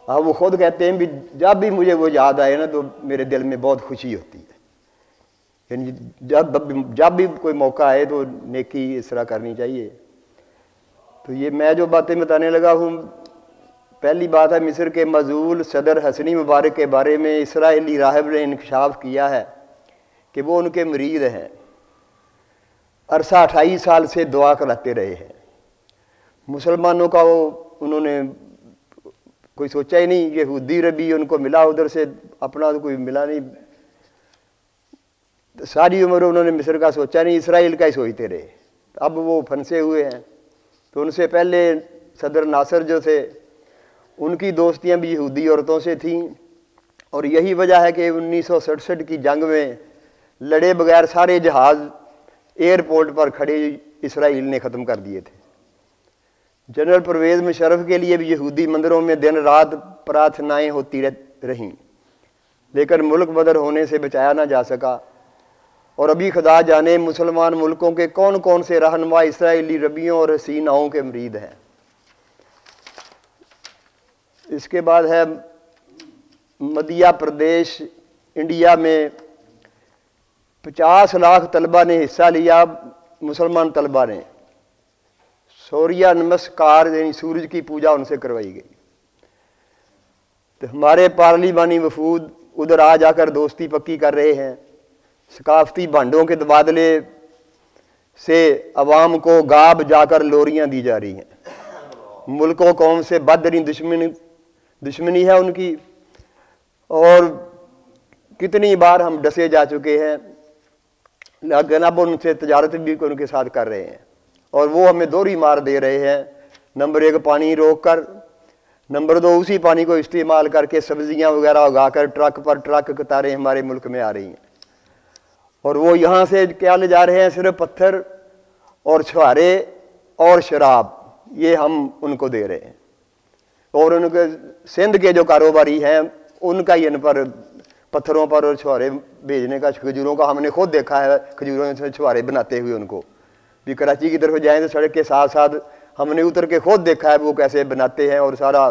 اب وہ خود کہتے ہیں بھی جب بھی مجھے وہ یاد آئے نا تو میرے دل میں بہت خوشی ہوتی ہے، یعنی جب بھی کوئی موقع آئے تو نیکی اس طرح کرنی چاہیے۔ تو یہ میں جو باتیں بتانے لگا ہوں، پہلی بات ہے مصر کے معزول صدر حسنی مبارک کے بارے میں اسرائیلی راہب نے انکشاف کیا ہے کہ وہ ان کے مرید ہیں، عرصہ 28 سال سے دعا کراتے رہے ہیں مسلمانوں کا۔ وہ انہوں نے کوئی سوچا ہی نہیں، یہودی ربی ان کو ملا ادھر سے، اپنا تو کوئی ملا نہیں، ساری عمر انہوں نے مصر کا سوچا نہیں، اسرائیل کا ہی سوچتے رہے۔ اب وہ پھنسے ہوئے ہیں، تو ان سے پہلے صدر ناصر جو تھے ان کی دوستیاں بھی یہودی عورتوں سے تھیں، اور یہی وجہ ہے کہ 1967 کی جنگ میں لڑے بغیر سارے جہاز ایئرپورٹ پر کھڑے اسرائیل نے ختم کر دیے تھے۔ جنرل پرویز مشرف کے لیے بھی یہودی مندروں میں دن رات پراتھنائیں ہوتی رہیں، لیکن ملک بدر ہونے سے بچایا نہ جا سکا، اور ابھی خدا جانے مسلمان ملکوں کے کون کون سے رہنما اسرائیلی ربیوں اور حسیناؤں کے مرید ہیں۔ اس کے بعد ہے مدھیہ پردیش، انڈیا میں 50 لاکھ طلبہ نے حصہ لیا، مسلمان طلبہ نے۔ سوریہ نمسکار یعنی سورج کی پوجا ان سے کروائی گئی۔ تو ہمارے پارلیمانی وفود ادھر آ جا کر دوستی پکی کر رہے ہیں۔ ثقافتی بھانڈوں کے تبادلے سے عوام کو گاب جا کر لوریاں دی جا رہی ہیں۔ ملک و قوم سے بدترین دشمنی ہے ان کی، اور کتنی بار ہم ڈسے جا چکے ہیں، لیکن اب ان سے تجارت بھی ان کے ساتھ کر رہے ہیں، اور وہ ہمیں دوہری مار دے رہے ہیں۔ نمبر 1 پانی روک کر، نمبر 2 اسی پانی کو استعمال کر کے سبزیاں وغیرہ اگا کر ٹرک پر ٹرک قطاریں ہمارے ملک میں آ رہی ہیں، اور وہ یہاں سے کیا لے جا رہے ہیں؟ صرف پتھر اور چھوارے اور شراب، یہ ہم ان کو دے رہے ہیں۔ اور ان کے سندھ کے جو کاروباری ہیں ان کا ہی ان پر پتھروں پر اور چھوارے بھیجنے کا، کھجوروں کا ہم نے خود دیکھا ہے، کھجوروں سے چھوارے بناتے ہوئے ان کو بھی کراچی کی طرف جائیں تو سڑک کے ساتھ ساتھ ہم نے اتر کے خود دیکھا ہے وہ کیسے بناتے ہیں، اور سارا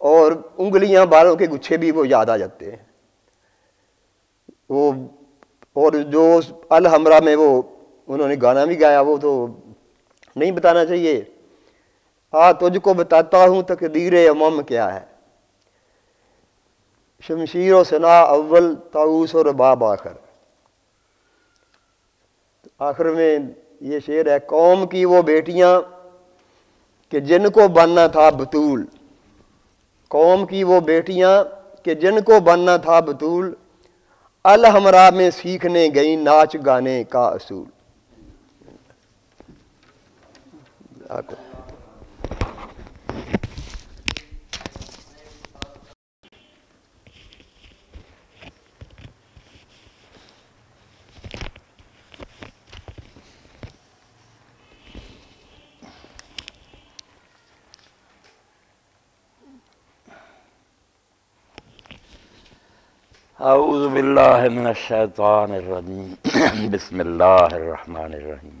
اور انگلیاں بالوں کے گچھے بھی وہ یاد آ جاتے ہیں وہ. اور جو الحمرا میں وہ انہوں نے گانا بھی گایا وہ تو نہیں بتانا چاہیے. تجھ کو بتاتا ہوں تقدیر امم کیا ہے، شمشیر و ثنا اول طاؤس و رباب آخر. آخر میں یہ شعر ہے، قوم کی وہ بیٹیاں کہ جن کو بننا تھا بطول، قوم کی وہ بیٹیاں کہ جن کو بننا تھا بطول، الحمرا میں سیکھنے گئی ناچ گانے کا اصول. اعوذ باللہ من الشیطان الرجیم بسم اللہ الرحمن الرحیم.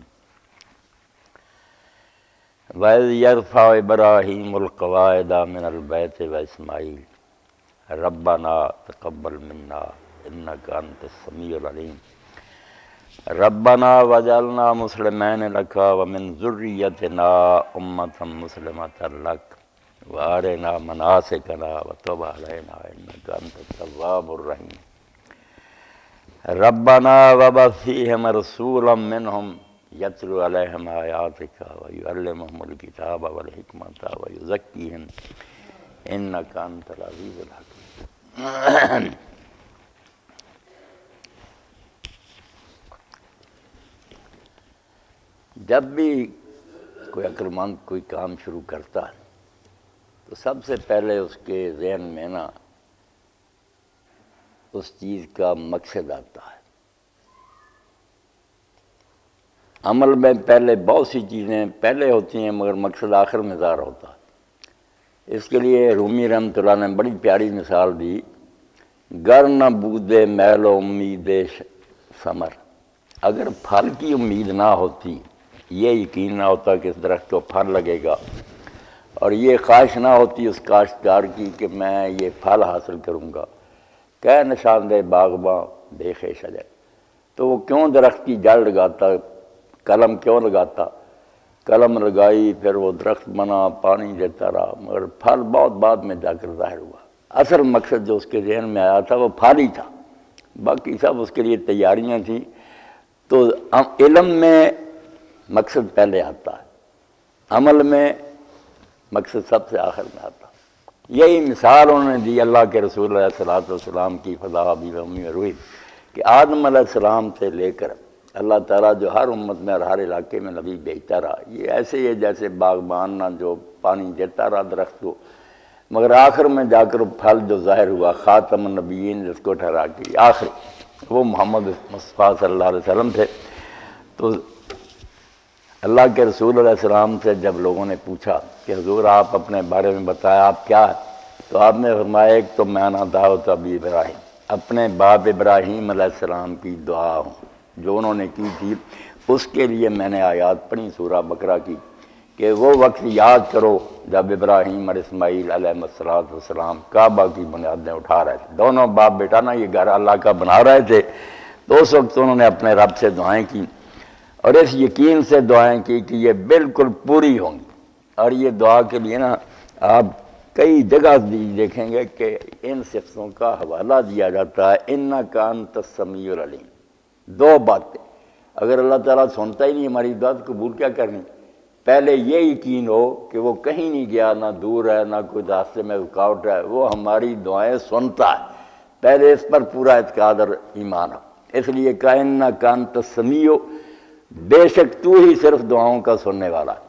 وَإِذْ يَرْفَعُ إِبْرَاهِيمُ الْقَوَاعِدَ مِنَ الْبَيْتِ وَإِسْمَاعِيلُ رَبَّنَا تَقَبَّلْ مِنَّا إِنَّكَ أَنْتَ السَّمِيعُ الْعَلِيمُ رَبَّنَا وَاجْعَلْنَا مُسْلِمَيْنِ لَكَ وَمِنْ ذُرِّيَّتِنَا أُمَّةً مُسْلِمَةً لَكَ وَأَرِنَا مَنَاسِكَنَا وَتُبْ عَلَيْنَا إِنَّكَ أَنْتَ التَّوَّابُ الرَّحِيمُ رَبَّنَا وَابْعَثْ فِيهِمْ رَسُولًا مِّنْهُمْ يَتْلُو عَلَيْهِمْ آيَاتِكَ وَيُعَلِّمُهُمُ الْكِتَابَ وَالْحِكْمَةَ وَيُزَكِّيهِمْ إِنَّكَ أَنْتَ الْعَزِيزُ الْحَكِيمُ. جب بھی کوئی عقلمند کوئی کام شروع کرتا ہے تو سب سے پہلے اس کے ذہن میں نا اس چیز کا مقصد آتا ہے. عمل میں پہلے بہت سی چیزیں پہلے ہوتی ہیں مگر مقصد آخر میں ظاہر ہوتا ہے. اس کے لیے رومی رحمۃ اللہ نے بڑی پیاری مثال دی، گر نہ بودے میل و امید ثمر. اگر پھل کی امید نہ ہوتی، یہ یقین نہ ہوتا کہ اس درخت کو پھل لگے گا، اور یہ خواہش نہ ہوتی اس کاشتکار کی کہ میں یہ پھل حاصل کروں گا، کہ نشاندہ باغباں بیخ شجر، تو وہ کیوں درخت کی جڑ لگاتا، قلم کیوں لگاتا؟ قلم لگائی، پھر وہ درخت بنا، پانی دیتا رہا، مگر پھل بہت بعد میں جا کر ظاہر ہوا. اصل مقصد جو اس کے ذہن میں آیا تھا وہ پھل ہی تھا، باقی سب اس کے لیے تیاریاں تھیں. تو علم میں مقصد پہلے آتا ہے، عمل میں مقصد سب سے آخر میں آتا. یہی مثال انہوں نے دی اللہ کے رسول علیہ الصلوۃ والسلام کی فضا ابی و امی و روحی کہ آدم علیہ السلام سے لے کر اللہ تعالیٰ جو ہر امت میں اور ہر علاقے میں نبی بھیجتا رہا، یہ ایسے ہی ہے جیسے باغبان نہ جو پانی دیتا رہا درخت کو، مگر آخر میں جا کر پھل جو ظاہر ہوا، خاتم النبیین جس کو ٹھہرا کے آخری وہ محمد مصطفیٰ صلی اللہ علیہ وسلم تھے. تو اللہ کے رسول علیہ السلام سے جب لوگوں نے پوچھا کہ حضور آپ اپنے بارے میں بتایا آپ کیا ہے، تو آپ نے فرمایا ایک تو میں نا دعوت ابی ابراہیم، اپنے باپ ابراہیم علیہ السلام کی دعا ہوں جو انہوں نے کی تھی، اس کے لیے میں نے آیات پڑھی سورہ بقرہ کی کہ وہ وقت یاد کرو جب ابراہیم اور اسماعیل علیہ السلام کعبہ کی بنیادیں اٹھا رہے تھے، دونوں باپ بیٹا نا یہ گھر اللہ کا بنا رہے تھے. تو اس وقت انہوں نے اپنے رب سے دعائیں کی اور اس یقین سے دعائیں کی کہ یہ بالکل پوری ہوں گی. اور یہ دعا کے لیے نا آپ کئی جگہ دیکھیں گے کہ ان صفتوں کا حوالہ دیا جاتا ہے، اِنَّكَ أَنْتَ السَّمِيعُ الْعَلِيمُ. دو باتیں، اگر اللہ تعالیٰ سنتا ہی نہیں ہماری دعا تو قبول کیا کرنی؟ پہلے یہ یقین ہو کہ وہ کہیں نہیں گیا، نہ دور ہے، نہ کوئی راستے میں رکاوٹ ہے، وہ ہماری دعائیں سنتا ہے. پہلے اس پر پورا اعتقاد اور ایمان ہو. اس لیے کہا اِنَّكَ أَنْتَ السَّمِيعُ، بے شک تو ہی صرف دعاؤں کا سننے والا ہے.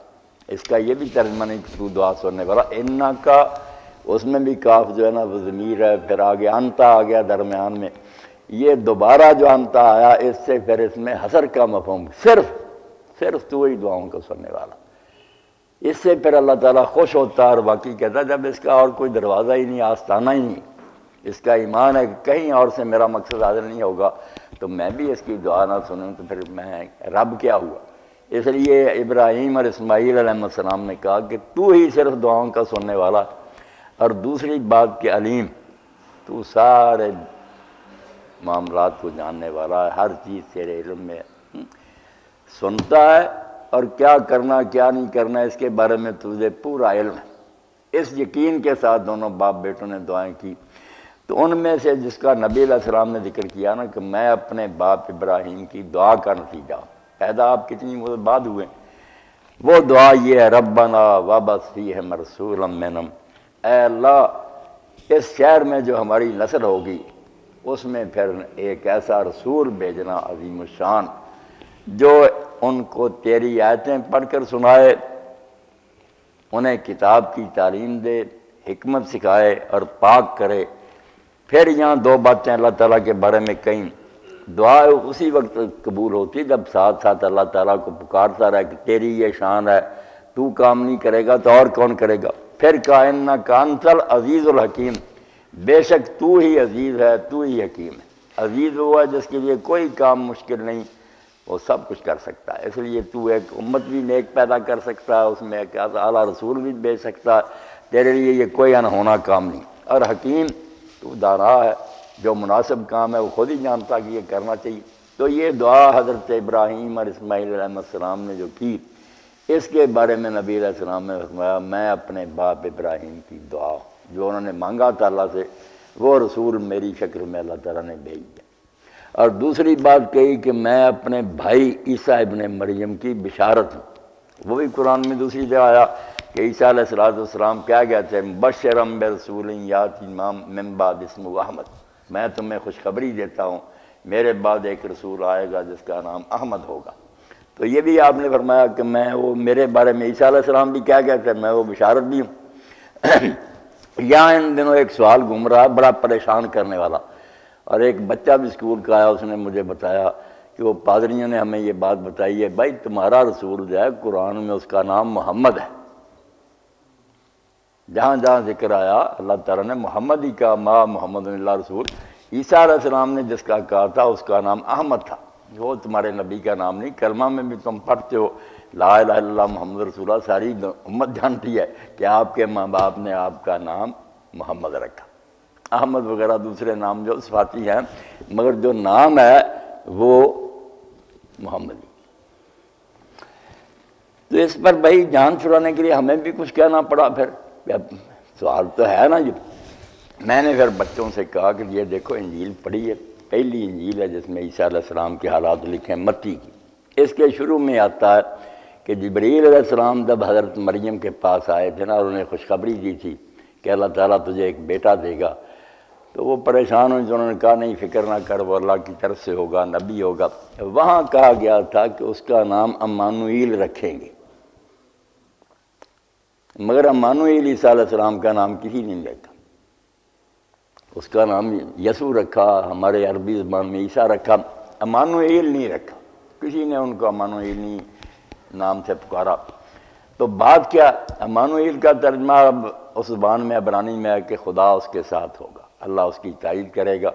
اس کا یہ بھی ترجمہ نہیں کہ تو دعا سننے والا، اِنَّا کا اس میں بھی کاف جو ہے نا وہ ضمیر ہے، پھر آگے انتا آ گیا درمیان میں، یہ دوبارہ جو انتا آیا اس سے پھر اس میں حصر کا مفہوم، صرف تو ہی دعاؤں کا سننے والا. اس سے پھر اللہ تعالیٰ خوش ہوتا ہے اور باقی کہتا ہے جب اس کا اور کوئی دروازہ ہی نہیں، آستانہ ہی نہیں، اس کا ایمان ہے کہ کہیں اور سے میرا مقصد حاصل نہیں ہوگا تو میں بھی اس کی دعا نہ سنوں تو پھر میں رب کیا ہوا. اس لیے ابراہیم اور اسماعیل علیہ السلام نے کہا کہ تو ہی صرف دعاؤں کا سننے والا. اور دوسری بات کہ علیم، تو سارے معاملات کو جاننے والا ہے، ہر چیز تیرے علم میں سنتا ہے، اور کیا کرنا کیا نہیں کرنا اس کے بارے میں تجھے پورا علم ہے۔ اس یقین کے ساتھ دونوں باپ بیٹوں نے دعائیں کی۔ تو ان میں سے جس کا نبی علیہ السلام نے ذکر کیا نا کہ میں اپنے باپ ابراہیم کی دعا کا نتیجہ، پیدا آپ کتنی مدت بعد ہوئے، وہ دعا یہ ہے ربنا وابعث فیہم رسولا منہم، اے اللہ اس شہر میں جو ہماری نسل ہوگی اس میں پھر ایک ایسا رسول بھیجنا عظیم الشان جو ان کو تیری آیتیں پڑھ کر سنائے، انہیں کتاب کی تعلیم دے، حکمت سکھائے اور پاک کرے۔ پھر یہاں دو باتیں اللہ تعالیٰ کے بارے میں کہیں، دعا اسی وقت قبول ہوتی جب ساتھ ساتھ اللہ تعالیٰ کو پکارتا رہے کہ تیری یہ شان ہے، تو کام نہیں کرے گا تو اور کون کرے گا۔ پھر کہا انک انت العزیز الحکیم، بے شک تو ہی عزیز ہے، تو ہی حکیم ہے۔ عزیز وہ ہے جس کے لیے کوئی کام مشکل نہیں، وہ سب کچھ کر سکتا ہے، اس لیے تو ایک امت بھی نیک پیدا کر سکتا ہے، اس میں ایک اعلیٰ رسول بھی بھیج سکتا ہے، تیرے لیے یہ کوئی انہونا کام نہیں۔ اور حکیم، تو دانا ہے، جو مناسب کام ہے وہ خود ہی جانتا کہ یہ کرنا چاہیے۔ تو یہ دعا حضرت ابراہیم اور اسماعیل علیہ السلام نے جو کی، اس کے بارے میں نبی علیہ السلام نے فرمایا میں اپنے باپ ابراہیم کی دعا جو انہوں نے مانگا تھا اللہ سے، وہ رسول میری شکل میں اللہ تعالیٰ نے بھیج دیا۔ اور دوسری بات کہی کہ میں اپنے بھائی عیسیٰ ابن مریم کی بشارت ہوں، وہ بھی قرآن میں دوسری جگہ آیا کہ عیسیٰ علیہ السلام کیا کہتے ہیں مبشرا برسول یاتی من بعد اسمہ احمد، میں تمہیں خوشخبری دیتا ہوں میرے بعد ایک رسول آئے گا جس کا نام احمد ہوگا۔ تو یہ بھی آپ نے فرمایا کہ میں وہ میرے بارے میں عیسیٰ علیہ السلام بھی کیا کہتے ہیں میں وہ بشارت بھی ہوں۔ یہاں ان دنوں ایک سوال گھوم رہا ہے بڑا پریشان کرنے والا، اور ایک بچہ بھی اسکول کا آیا، اس نے مجھے بتایا کہ وہ پادریوں نے ہمیں یہ بات بتائی ہے بھائی تمہارا رسول جو ہے قرآن میں اس کا نام محمد ہے، جہاں جہاں ذکر آیا اللہ تعالیٰ نے محمد ہی کہا، ما محمد اللہ رسول۔ عیسیٰ علیہ السلام نے جس کا کہا تھا اس کا نام احمد تھا، وہ تمہارے نبی کا نام نہیں۔ کلمہ میں بھی تم پڑھتے ہو لا الہ الا اللہ محمد رسول اللہ، ساری امت جانتی ہے کہ آپ کے ماں باپ نے آپ کا نام محمد رکھا، احمد وغیرہ دوسرے نام جو صفاتی ہیں، مگر جو نام ہے وہ محمدی۔ تو اس پر بھائی جان چھڑانے کے لیے ہمیں بھی کچھ کہنا پڑا۔ پھر سوال تو ہے نا جی۔ میں نے پھر بچوں سے کہا کہ یہ دیکھو انجیل پڑھی ہے، پہلی انجیل ہے جس میں عیسیٰ علیہ السلام کے حالات لکھے ہیں متی کی۔ اس کے شروع میں آتا ہے کہ جبریل علیہ السلام جب حضرت مریم کے پاس آئے تھے نا اور انہیں خوشخبری دی تھی کہ اللہ تعالیٰ تجھے ایک بیٹا دے گا، تو وہ پریشان ہوئے، انہوں نے کہا نہیں فکر نہ کر، وہ اللہ کی طرف سے ہوگا، نبی ہوگا۔ وہاں کہا گیا تھا کہ اس کا نام امانوئیل رکھیں گے، مگر امانوئیل عیسیٰ علیہ السلام کا نام کسی نے نہیں رکھا، اس کا نام یسوع رکھا، ہمارے عربی زبان میں عیسیٰ رکھا، امانوئیل نہیں رکھا، کسی نے ان کو امانوئیل نہیں نام سے پکارا۔ تو بات کیا، امانوئیل کا ترجمہ اب اس زبان میں عبرانی میں ہے کہ خدا اس کے ساتھ ہوگا، اللہ اس کی تائید کرے گا۔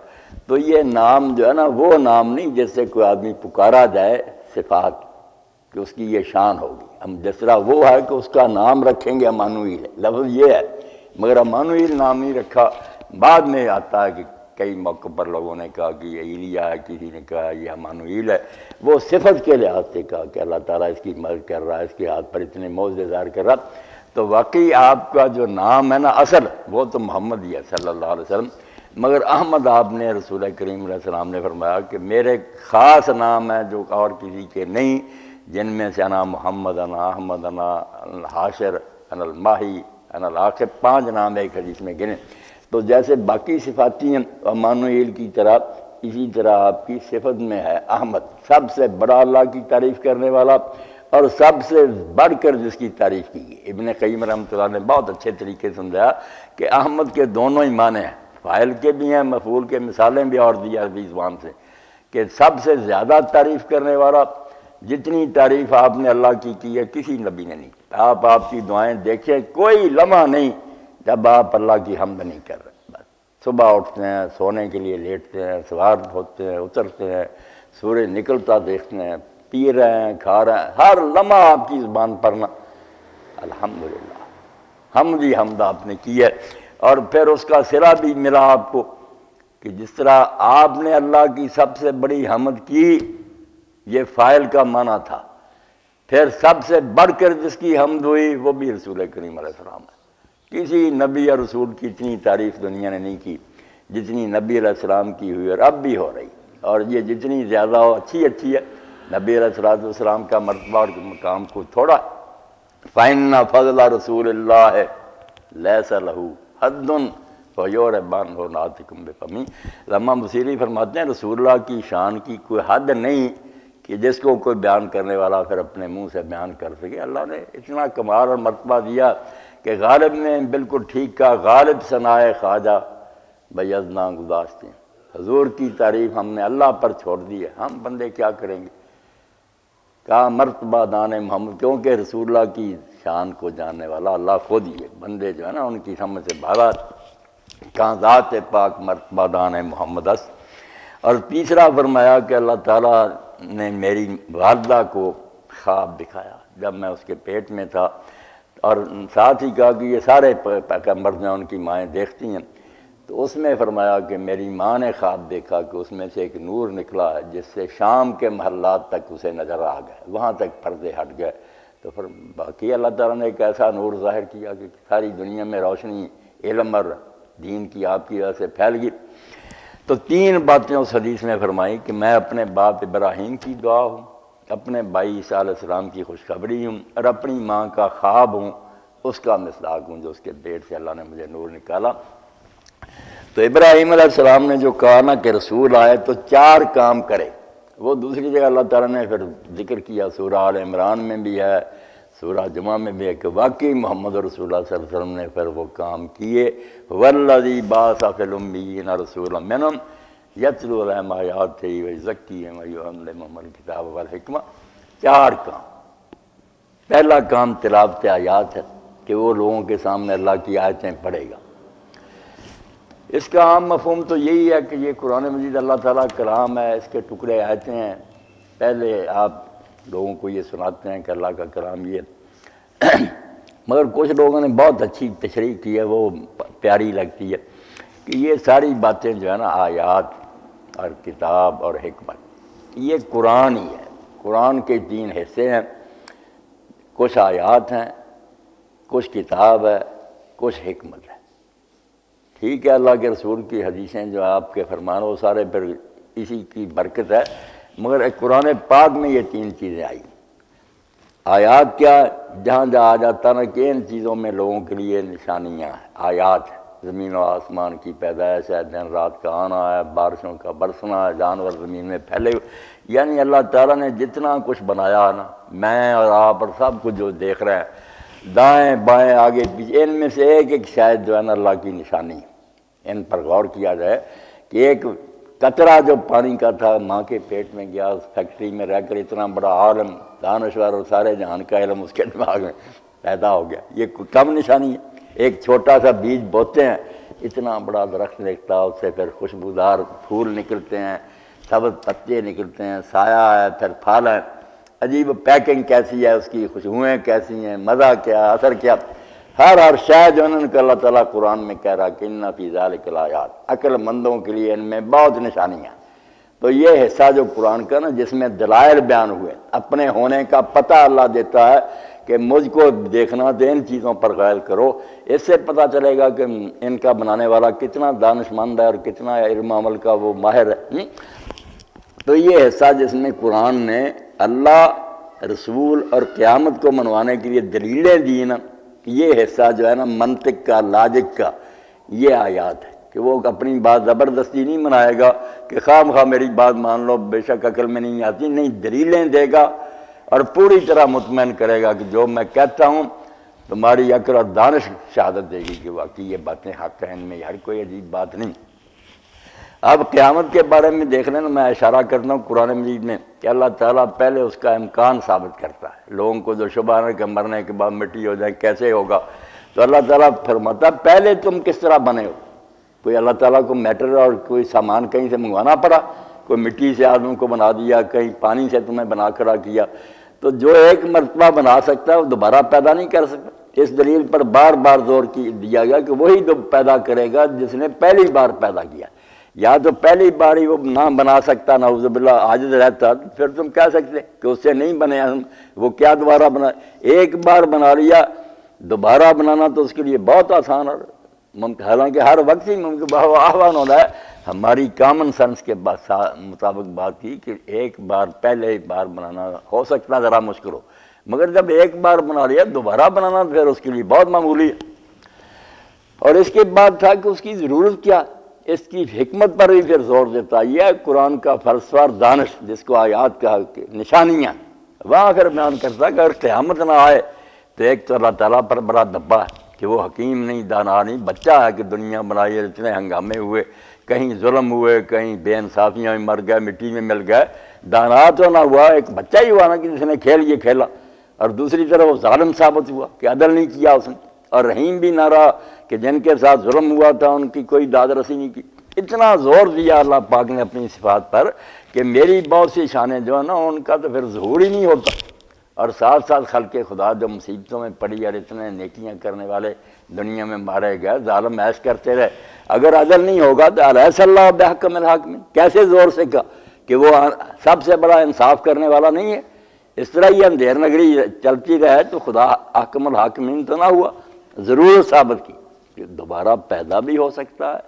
تو یہ نام جو ہے نا وہ نام نہیں جس سے کوئی آدمی پکارا جائے صفات کہ اس کی یہ شان ہوگی، ہم جس طرح وہ ہے کہ اس کا نام رکھیں گے امانوئیل، لفظ یہ ہے، مگر امانوئیل نام نہیں رکھا۔ بعد میں آتا ہے کہ کئی موقع پر لوگوں نے کہا کہ یہ ایلیا ہے، کسی نے کہا یہ امانوئیل ہے، وہ صفت کے لحاظ سے کہا کہ اللہ تعالیٰ اس کی مدد کر رہا ہے، اس کے ہاتھ پر اتنے معجزے ظاہر کر رہا۔ تو واقعی آپ کا جو نام ہے نا اصل وہ تو محمد ہی ہے صلی اللہ علیہ وسلم، مگر احمد آپ نے رسول کریم علیہ السلام نے فرمایا کہ میرے خاص نام ہے جو اور کسی کے نہیں، جن میں سے انا محمد، انا احمد، انا الحاشر، انا الماہی، انا العاقب، 5 نام ایک حدیث میں گنے۔ تو جیسے باقی صفاتی ہیں امانوئیل کی طرح، اسی طرح آپ کی صفت میں ہے احمد، سب سے بڑا اللہ کی تعریف کرنے والا اور سب سے بڑھ کر جس کی تعریف کی گئی۔ ابن قیم رحمۃ اللہ نے بہت اچھے طریقے سے سمجھایا کہ احمد کے دونوں ہی معنی ہیں، فاعل کے بھی ہیں، مفعول کے مثالیں بھی اور دی عربی زبان سے، کہ سب سے زیادہ تعریف کرنے والا۔ جتنی تعریف آپ نے اللہ کی ہے کسی نبی نے نہیں۔ آپ کی دعائیں دیکھیں، کوئی لمحہ نہیں جب آپ اللہ کی حمد نہیں کر رہے۔ بس صبح اٹھتے ہیں، سونے کے لیے لیٹتے ہیں، سوار ہوتے ہیں، اترتے ہیں، سورج نکلتا دیکھتے ہیں، پی رہے ہیں، کھا رہے ہیں، ہر لمحہ آپ کی زبان پر نا الحمدللہ، حمد ہی حمد آپ نے کی ہے۔ اور پھر اس کا صلہ بھی ملا آپ کو کہ جس طرح آپ نے اللہ کی سب سے بڑی حمد کی، یہ فاعل کا معنی تھا، پھر سب سے بڑھ کر جس کی حمد ہوئی وہ بھی رسول کریم علیہ السلام ہے۔ کسی نبی اور رسول کی اتنی تعریف دنیا نے نہیں کی جتنی نبی علیہ السلام کی ہوئی، اور اب بھی ہو رہی، اور یہ جتنی زیادہ ہو اچھی ہے۔ نبی علیہ السلام کا مرتبہ اور مقام کو تھوڑا، فَإِنَّ فَضْلَ رسول اللہ لَيْسَ لَهُ حَدٌّ وَيُعْرِبَانُ نَاتِكُمْ بِفَمِهِ۔ علامہ بصیری فرماتے ہیں رسول اللہ کی شان کی کوئی حد نہیں کہ جس کو کوئی بیان کرنے والا پھر اپنے منہ سے بیان کر سکے۔ اللہ نے اتنا کمال اور مرتبہ دیا کہ غالب نے بالکل ٹھیک کہا، غالب ثنائے خواجہ بیضنا گزاشتے ہیں۔ حضور کی تعریف ہم نے اللہ پر چھوڑ دی ہے، ہم بندے کیا کریں گے؟ کہا مرتبہ دان محمد، کیونکہ رسول اللہ کی شان کو جاننے والا اللہ خود ہی ہے، بندے جو ہے نا ان کی سمجھ سے باہر۔ کہاں ذات پاک مرتبہ دان محمد اس۔ اور تیسرا فرمایا کہ اللہ تعالیٰ نے میری والدہ کو خواب دکھایا جب میں اس کے پیٹ میں تھا، اور ساتھ ہی کہا کہ یہ سارے پیغمبر جو ہیں ان کی مائیں دیکھتی ہیں، تو اس میں فرمایا کہ میری ماں نے خواب دیکھا کہ اس میں سے ایک نور نکلا ہے جس سے شام کے محلات تک اسے نظر آ گئے، وہاں تک پردے ہٹ گئے۔ تو پھر باقی اللہ تعالیٰ نے ایک ایسا نور ظاہر کیا کہ ساری دنیا میں روشنی علم اور دین کی آپ کی وجہ سے پھیل گئی۔ تو تین باتیں اس حدیث میں فرمائی کہ میں اپنے باپ ابراہیم کی دعا ہوں، اپنے بھائی عیسیٰ علیہ السلام کی خوشخبری ہوں، اور اپنی ماں کا خواب ہوں، اس کا مصداق ہوں جو اس کے پیٹ سے اللہ نے مجھے نور نکالا۔ تو ابراہیم علیہ السلام نے جو کہا نا کہ رسول آئے تو 4 کام کرے، وہ دوسری جگہ اللہ تعالیٰ نے پھر ذکر کیا، سورہ آل عمران میں بھی ہے، سورہ جمعہ میں بھی ہے کہ واقعی محمد رسول اللہ صلی اللہ علیہ وسلم نے پھر وہ کام کیے۔ وَالَّذِي بَعَثَ فِي الْأُمِّيِّينَ رَسُولًا مِّنْهُمْ يَتْلُو عَلَيْهِمْ آيَاتِهِ وَيُزَكِّيهِمْ وَيُعَلِّمُهُمُ الْكِتَابَ وَالْحِكْمَةَ۔ 4 کام۔ پہلا کام تلاوت آیات ہے کہ وہ لوگوں کے سامنے اللہ کی آیتیں پڑھے گا۔ اس کا عام مفہوم تو یہی ہے کہ یہ قرآن مجید اللہ تعالیٰ کلام ہے، اس کے ٹکڑے آیتیں ہیں، پہلے آپ لوگوں کو یہ سناتے ہیں کہ اللہ کا کلام یہ ہے۔ مگر کچھ لوگوں نے بہت اچھی تشریح کی ہے، وہ پیاری لگتی ہے کہ یہ ساری باتیں جو ہے نا آیات اور کتاب اور حکمت، یہ قرآن ہی ہے۔ قرآن کے 3 حصے ہیں، کچھ آیات ہیں، کچھ کتاب ہے، کچھ حکمت ہے۔ ٹھیک ہے، اللہ کے رسول کی حدیثیں جو آپ کے فرمان وہ سارے پھر اسی کی برکت ہے، مگر ایک قرآن پاک میں یہ 3 چیزیں آئی۔ آیات کیا؟ جہاں جہاں آ جاتا نا کہ ان چیزوں میں لوگوں کے لیے نشانیاں ہیں، آیات ہیں، زمین و آسمان کی پیدائش ہے، دن رات کا آنا ہے، بارشوں کا برسنا ہے، جانور زمین میں پھیلے ہوئے، یعنی اللہ تعالیٰ نے جتنا کچھ بنایا نا، میں اور آپ اور سب کچھ جو دیکھ رہے ہیں، دائیں بائیں آگے پیچھے، ان میں سے ایک ایک شاید جو ہے نا اللہ کی نشانی ہے۔ ان پر غور کیا جائے کہ ایک قطرہ جو پانی کا تھا ماں کے پیٹ میں گیا، اس فیکٹری میں رہ کر اتنا بڑا عالم دانشور اور سارے جہان کا علم اس کے دماغ میں پیدا ہو گیا، یہ کم نشانی ہے؟ ایک چھوٹا سا بیج بوتے ہیں، اتنا بڑا درخت نکلتا ہے، اس سے پھر خوشبودار پھول نکلتے ہیں، سبز پتے نکلتے ہیں، سایہ ہے، پھر پھل ہے، عجیب پیکنگ کیسی ہے اس کی، خوشبوئیں کیسی ہیں، مزہ کیا، اثر کیا، ہر شے جو انہوں نے اللہ تعالیٰ قرآن میں کہہ رہا کہ اِنَّ فِي ذَلِكَ لَآيَاتٍ، عقل مندوں کے لیے ان میں بہت نشانیاں۔ تو یہ حصہ جو قرآن کا نا جس میں دلائل بیان ہوئے، اپنے ہونے کا پتہ اللہ دیتا ہے کہ مجھ کو دیکھنا تو ان چیزوں پر غائل کرو، اس سے پتہ چلے گا کہ ان کا بنانے والا کتنا دانش مند ہے اور کتنا علم عمل کا وہ ماہر ہے۔ تو یہ حصہ جس میں قرآن نے اللہ، رسول اور قیامت کو منوانے کے لیے دلیلیں دی نا، یہ حصہ جو ہے نا منطق کا، لاجک کا، یہ آیات ہے کہ وہ اپنی بات زبردستی نہیں منائے گا کہ خواہ مخواہ میری بات مان لو، بے شک عقل میں نہیں آتی، نہیں، دلیلیں دے گا اور پوری طرح مطمئن کرے گا کہ جو میں کہتا ہوں تمہاری عقل اور دانش شہادت دے گی کہ واقعی یہ باتیں حق ہیں، ان میں ہر کوئی عجیب بات نہیں۔ اب قیامت کے بارے میں دیکھ لیں نا، میں اشارہ کرتا ہوں قرآن مجید میں کہ اللہ تعالیٰ پہلے اس کا امکان ثابت کرتا ہے، لوگوں کو جو شبہ ہے کہ مرنے کے بعد مٹی ہو جائے کیسے ہوگا، تو اللہ تعالیٰ فرماتا پہلے تم کس طرح بنے ہو؟ کوئی اللہ تعالیٰ کو میٹر اور کوئی سامان کہیں سے منگوانا پڑا؟ کوئی مٹی سے آدم کو بنا دیا، کہیں پانی سے تمہیں بنا کھڑا کیا؟ تو جو ایک مرتبہ بنا سکتا ہے وہ دوبارہ پیدا نہیں کر سکتا۔ اس دلیل پر بار بار زور دیا گیا کہ وہی تو پیدا کرے گا جس نے پہلی بار پیدا کیا. یا تو پہلی بار ہی وہ نہ بنا سکتا، نعوذ باللہ عاجز رہتا، پھر تم کہہ سکتے کہ اس سے نہیں بنے ہم، وہ کیا دوبارہ بنا. ایک بار بنا لیا، دوبارہ بنانا تو اس کے لیے بہت آسان اور ممکن، حالانکہ ہر وقت ہی ممکن آہوان ہونا ہے. ہماری کامن سینس کے مطابق بات کی کہ ایک بار پہلے بار بنانا ہو سکتا ذرا مشکل ہو، مگر جب ایک بار بنا لیا دوبارہ بنانا پھر اس کے لیے بہت معمولی ہے. اور اس کے بعد تھا کہ اس کی ضرورت کیا، اس کی حکمت پر بھی پھر زور دیتا. یہ قرآن کا فلسفہ اور دانش جس کو آیات کا نشانیاں، وہاں پھر بیان کرتا کہ اگر قیامت نہ آئے تو ایک تو اللہ تعالیٰ پر بڑا دبا ہے کہ وہ حکیم نہیں، دانا نہیں، بچہ ہے کہ دنیا بنائی ہے، اتنے ہنگامے ہوئے، کہیں ظلم ہوئے، کہیں بے انصافیاں میں مر گئے، مٹی میں مل گئے. دانا تو نہ ہوا، ایک بچہ ہی ہوا نا کہ جس نے کھیل یہ کھیلا، اور دوسری طرف وہ ظالم ثابت ہوا کہ عدل نہیں کیا اس نے، اور رحیم بھی نہ رہا کہ جن کے ساتھ ظلم ہوا تھا ان کی کوئی داد رسی نہیں کی. اتنا زور دیا اللہ پاک نے اپنی صفات پر کہ میری بہت سی شانیں جو ہیں نا ان کا تو پھر ظہور ہی نہیں ہوتا. اور ساتھ ساتھ خلق خدا جو مصیبتوں میں پڑی اور اتنے نیکیاں کرنے والے دنیا میں مارے گئے، ظالم ایش کرتے رہے. اگر عدل نہیں ہوگا تو الیس اللہ بحکم الحاکمین، کیسے زور سے کہا کہ وہ سب سے بڑا انصاف کرنے والا نہیں ہے. اس طرح یہ اندھیر نگری چلتی رہے تو خدا احکم الحاکمین تو نہ ہوا. ضرورت ثابت کی کہ دوبارہ پیدا بھی ہو سکتا ہے،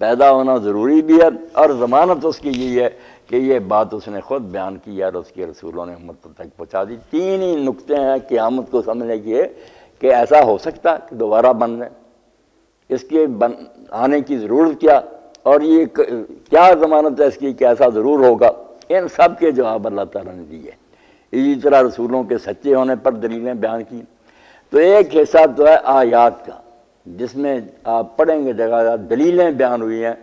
پیدا ہونا ضروری بھی ہے، اور ضمانت اس کی یہی ہے کہ یہ بات اس نے خود بیان کی اور اس کے رسولوں نے امت تک پہنچا دی. تین ہی نقطے ہیں قیامت کو سمجھنے کے کہ ایسا ہو سکتا ہے کہ دوبارہ بن جائے، اس کے آنے کی ضرورت کیا، اور یہ کیا ضمانت ہے اس کی کہ ایسا ضرور ہوگا. ان سب کے جواب اللہ تعالیٰ نے دیے. اسی طرح رسولوں کے سچے ہونے پر دلیلیں بیان کی. تو ایک حصہ تو ہے آیات کا جس میں آپ پڑھیں گے جگہ دلیلیں بیان ہوئی ہیں.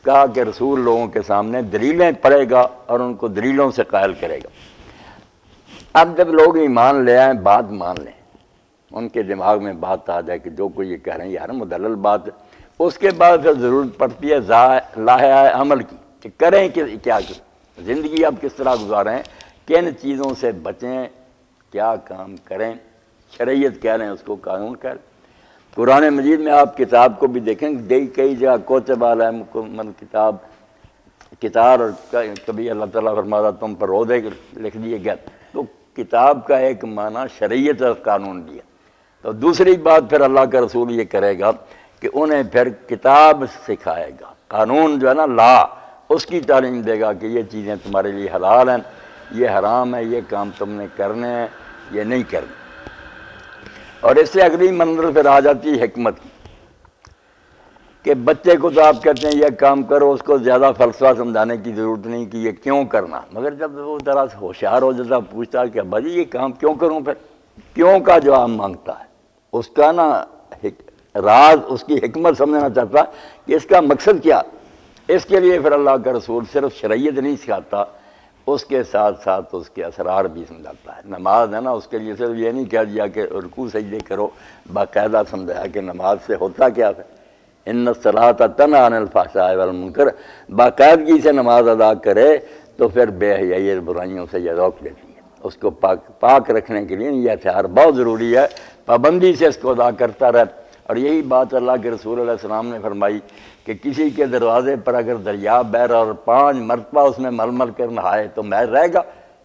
کہا کہ رسول لوگوں کے سامنے دلیلیں پڑھے گا اور ان کو دلیلوں سے قائل کرے گا. اب جب لوگ ایمان لے آئیں، بات مان لیں، ان کے دماغ میں بات آ جائے کہ جو کوئی یہ کہہ رہے ہیں یار مدلل بات ہے، اس کے بعد پھر ضرورت پڑتی ہے لاحہ عمل کی کہ کریں کہ کیا کریں، زندگی اب کس طرح گزاریں، کن چیزوں سے بچیں، کیا کام کریں. شریعت کہہ رہے ہیں اس کو قانون کہہ رہے ہیں. قرآن مجید میں آپ کتاب کو بھی دیکھیں کہ کئی جگہ کوتب علیہم کتاب کتاب، اور کبھی اللہ تعالیٰ فرماتا تم پر عہدے لکھ دیے گئے. تو کتاب کا ایک معنی شریعت اور قانون دیا. تو دوسری بات پھر اللہ کا رسول یہ کرے گا کہ انہیں پھر کتاب سکھائے گا، قانون جو ہے نا لا، اس کی تعلیم دے گا کہ یہ چیزیں تمہارے لیے حلال ہیں، یہ حرام ہے، یہ کام تم نے کرنے ہیں، یہ نہیں کرنے. اور اس سے اگلی منزل پھر آ جاتی ہے حکمت کی کہ بچے کو تو آپ کہتے ہیں یہ کام کرو، اس کو زیادہ فلسفہ سمجھانے کی ضرورت نہیں کہ یہ کیوں کرنا. مگر جب وہ ذرا ہوشیار ہو جاتا پوچھتا کہ ابا جی یہ کام کیوں کروں، پھر کیوں کا جواب مانگتا ہے، اس کا نا راز، اس کی حکمت سمجھنا چاہتا کہ اس کا مقصد کیا. اس کے لیے پھر اللہ کا رسول صرف شریعت نہیں سکھاتا، اس کے ساتھ ساتھ اس کے اسرار بھی سمجھاتا ہے. نماز ہے نا، اس کے لیے صرف یہ نہیں کہہ دیا کہ رکوع سجدے کرو، باقاعدہ سمجھایا کہ نماز سے ہوتا کیا ہے. ان الصلاۃ تنہی عن الفحشاء والمنکر، باقاعدگی سے نماز ادا کرے تو پھر بے حیائی اور برائیوں سے یہ روک لیتی ہے. اس کو پاک رکھنے کے لیے یہ ہتھیار بہت ضروری ہے، پابندی سے اس کو ادا کرتا رہے. اور یہی بات اللہ کے رسول علیہ السلام نے فرمائی کہ کسی کے دروازے پر اگر دریا بہہ رہا اور 5 مرتبہ اس میں مل مل کر نہائے تو محض رہے گا.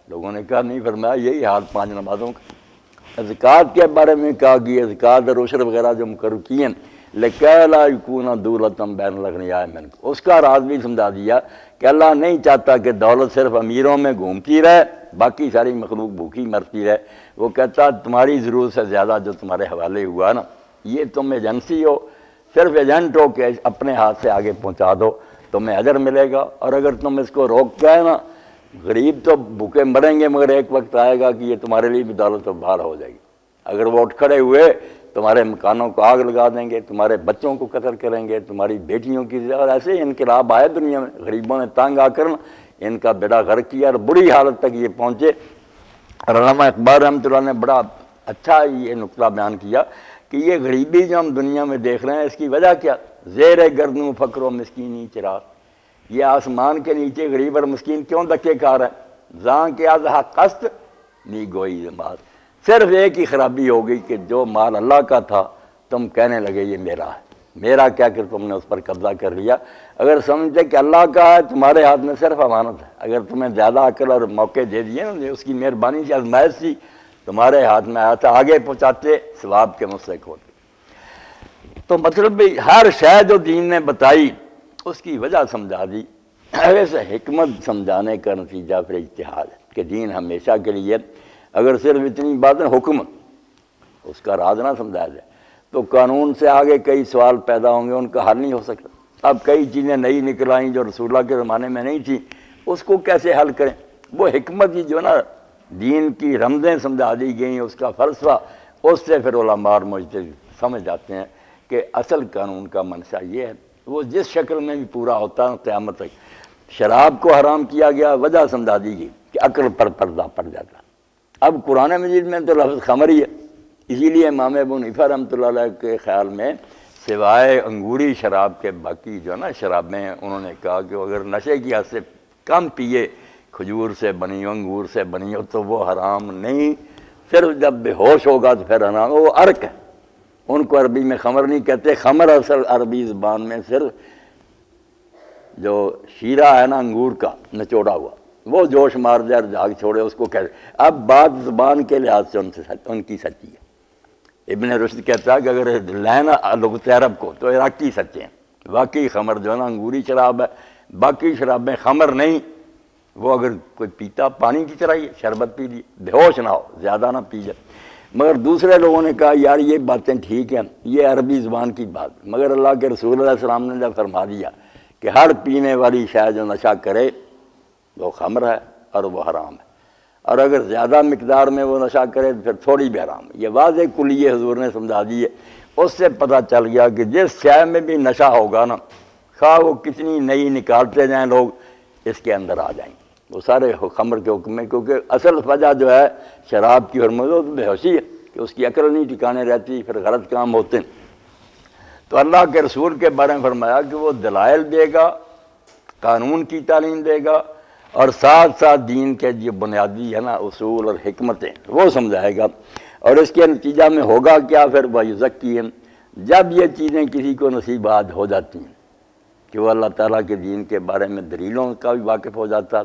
لوگوں نے کہا نہیں، فرمایا یہی حال 5 نمازوں کا. زکوٰۃ کے بارے میں کہا کہ زکوٰۃ اور عشر وغیرہ جو مقرر کیے لِكَيْ لَا يَكُونَ دُولَةً بَيْنَ الْأَغْنِيَاءِ مِنكُمْ، اس کا راز بھی سمجھا دیا کہ اللہ نہیں چاہتا کہ دولت صرف امیروں میں گھومتی رہے، باقی ساری مخلوق بھوکی مرتی رہے. وہ کہتا تمہاری ضرورت سے زیادہ جو تمہارے حوالے ہوا نا، یہ تم ایجنسی ہو، صرف ایجنٹ ہو کہ اپنے ہاتھ سے آگے پہنچا دو، تمہیں اجر ملے گا. اور اگر تم اس کو روک گئے نا، غریب تو بھوکے مریں گے مگر ایک وقت آئے گا کہ یہ تمہارے لیے بھی دولت و بھار ہو جائے گی. اگر وہ اٹھ کھڑے ہوئے تمہارے مکانوں کو آگ لگا دیں گے، تمہارے بچوں کو قتل کریں گے، تمہاری بیٹیوں کی، اور ایسے ہی انقلاب آئے دنیا میں. غریبوں نے تانگ آ کر ان کا بیڑا غرق کیا اور بری حالت تک یہ پہنچے. اور علامہ اقبال رحمۃ اللہ نے بڑا اچھا یہ نقطہ بیان کیا کہ یہ غریبی جو ہم دنیا میں دیکھ رہے ہیں اس کی وجہ کیا؟ زیر گردوں فقر و مسکینی چراغ. یہ آسمان کے نیچے غریب اور مسکین کیوں دھکے کھا رہے ہیں؟ زاں کے از حق قصد نی گوئی بات، صرف ایک ہی خرابی ہو گئی کہ جو مال اللہ کا تھا تم کہنے لگے یہ میرا ہے، میرا کیا کہ تم نے اس پر قبضہ کر لیا۔ اگر سمجھتے کہ اللہ کا ہے، تمہارے ہاتھ میں صرف امانت ہے، اگر تمہیں زیادہ عقل اور موقع دے دیے نا، اس کی مہربانی سے آزمائش تھی، تمہارے ہاتھ میں آیا تھا، آگے پہنچاتے ثواب کے مستحق ہوتے۔ تو مطلب بھی ہر شے جو دین نے بتائی اس کی وجہ سمجھا دی۔ ویسے حکمت سمجھانے کا نتیجہ پھر اجتہاد ہے کہ دین ہمیشہ کے لیے اگر صرف اتنی باتیں حکم اس کا راز نہ سمجھایا جائے تو قانون سے آگے کئی سوال پیدا ہوں گے، ان کا حل نہیں ہو سکتا۔ اب کئی چیزیں نئی نکل آئیں جو رسول اللہ کے زمانے میں نہیں تھیں، اس کو کیسے حل کریں؟ وہ حکمت ہی جو نا دین کی رمزیں سمجھا دی گئیں، اس کا فلسفہ، اس سے پھر علماء اور مجتہد سمجھ جاتے ہیں کہ اصل قانون کا منشا یہ ہے۔ وہ جس شکل میں بھی پورا ہوتا ہے قیامت تک۔ شراب کو حرام کیا گیا، وجہ سمجھا دی گئی کہ عقل پر پردہ پڑ جاتا۔ اب قرآن مجید میں تو لفظ خمر ہی ہے، اسی لیے امام ابو حنیفہ رحمۃ اللہ علیہ کے خیال میں سوائے انگوری شراب کے باقی جو ہے نا شرابیں، انہوں نے کہا کہ اگر نشے کی حد سے کم پیے، کھجور سے بنی ہو، انگور سے بنی ہو، تو وہ حرام نہیں، صرف جب بے ہوش ہوگا تو پھر حرام۔ وہ عرق ہے، ان کو عربی میں خمر نہیں کہتے۔ خمر اصل عربی زبان میں صرف جو شیرہ ہے نا انگور کا نچوڑا ہوا، وہ جوش مار جائے اور جھاگ چھوڑے، اس کو کہتے۔ اب بات زبان کے لحاظ سے ان کی سچی ہے۔ ابن رشد کہتا ہے کہ اگر لینا لغت عرب کو تو عراقی سچے ہیں، واقعی خمر جو ہے نا انگوری شراب ہے، باقی شرابیں خمر نہیں۔ وہ اگر کوئی پیتا پانی کی طرح ہی شربت پی لی، بے ہوش نہ ہو، زیادہ نہ پی جائے۔ مگر دوسرے لوگوں نے کہا یار یہ باتیں ٹھیک ہیں، یہ عربی زبان کی بات، مگر اللہ کے رسول علیہ السلام نے جب فرما دیا کہ ہر پینے والی شے جو نشہ کرے وہ خمر ہے اور وہ حرام ہے، اور اگر زیادہ مقدار میں وہ نشہ کرے تو پھر تھوڑی بھی حرام ہے۔ یہ واضح کلیہ حضور نے سمجھا دی ہے۔ اس سے پتہ چل گیا کہ جس شے میں بھی نشہ ہوگا نا، خواہ وہ کتنی نئی نکالتے جائیں لوگ، اس کے اندر آ جائیں وہ سارے خمر کے حکم میں، کیونکہ اصل وجہ جو ہے شراب کی حرمت وہ بے ہوشی ہے کہ اس کی عقل نہیں ٹھکانے رہتی، پھر غلط کام ہوتے ہیں۔ تو اللہ کے رسول کے بارے میں فرمایا کہ وہ دلائل دے گا، قانون کی تعلیم دے گا، اور ساتھ ساتھ دین کے جو بنیادی ہے نا اصول اور حکمتیں وہ سمجھائے گا۔ اور اس کے نتیجہ میں ہوگا کیا؟ پھر وَيُزَكِّيهِمْ، جب یہ چیزیں کسی کو نصیبات ہو جاتی ہیں کہ وہ اللہ تعالیٰ کے دین کے بارے میں دلیلوں کا بھی واقف ہو جاتا۔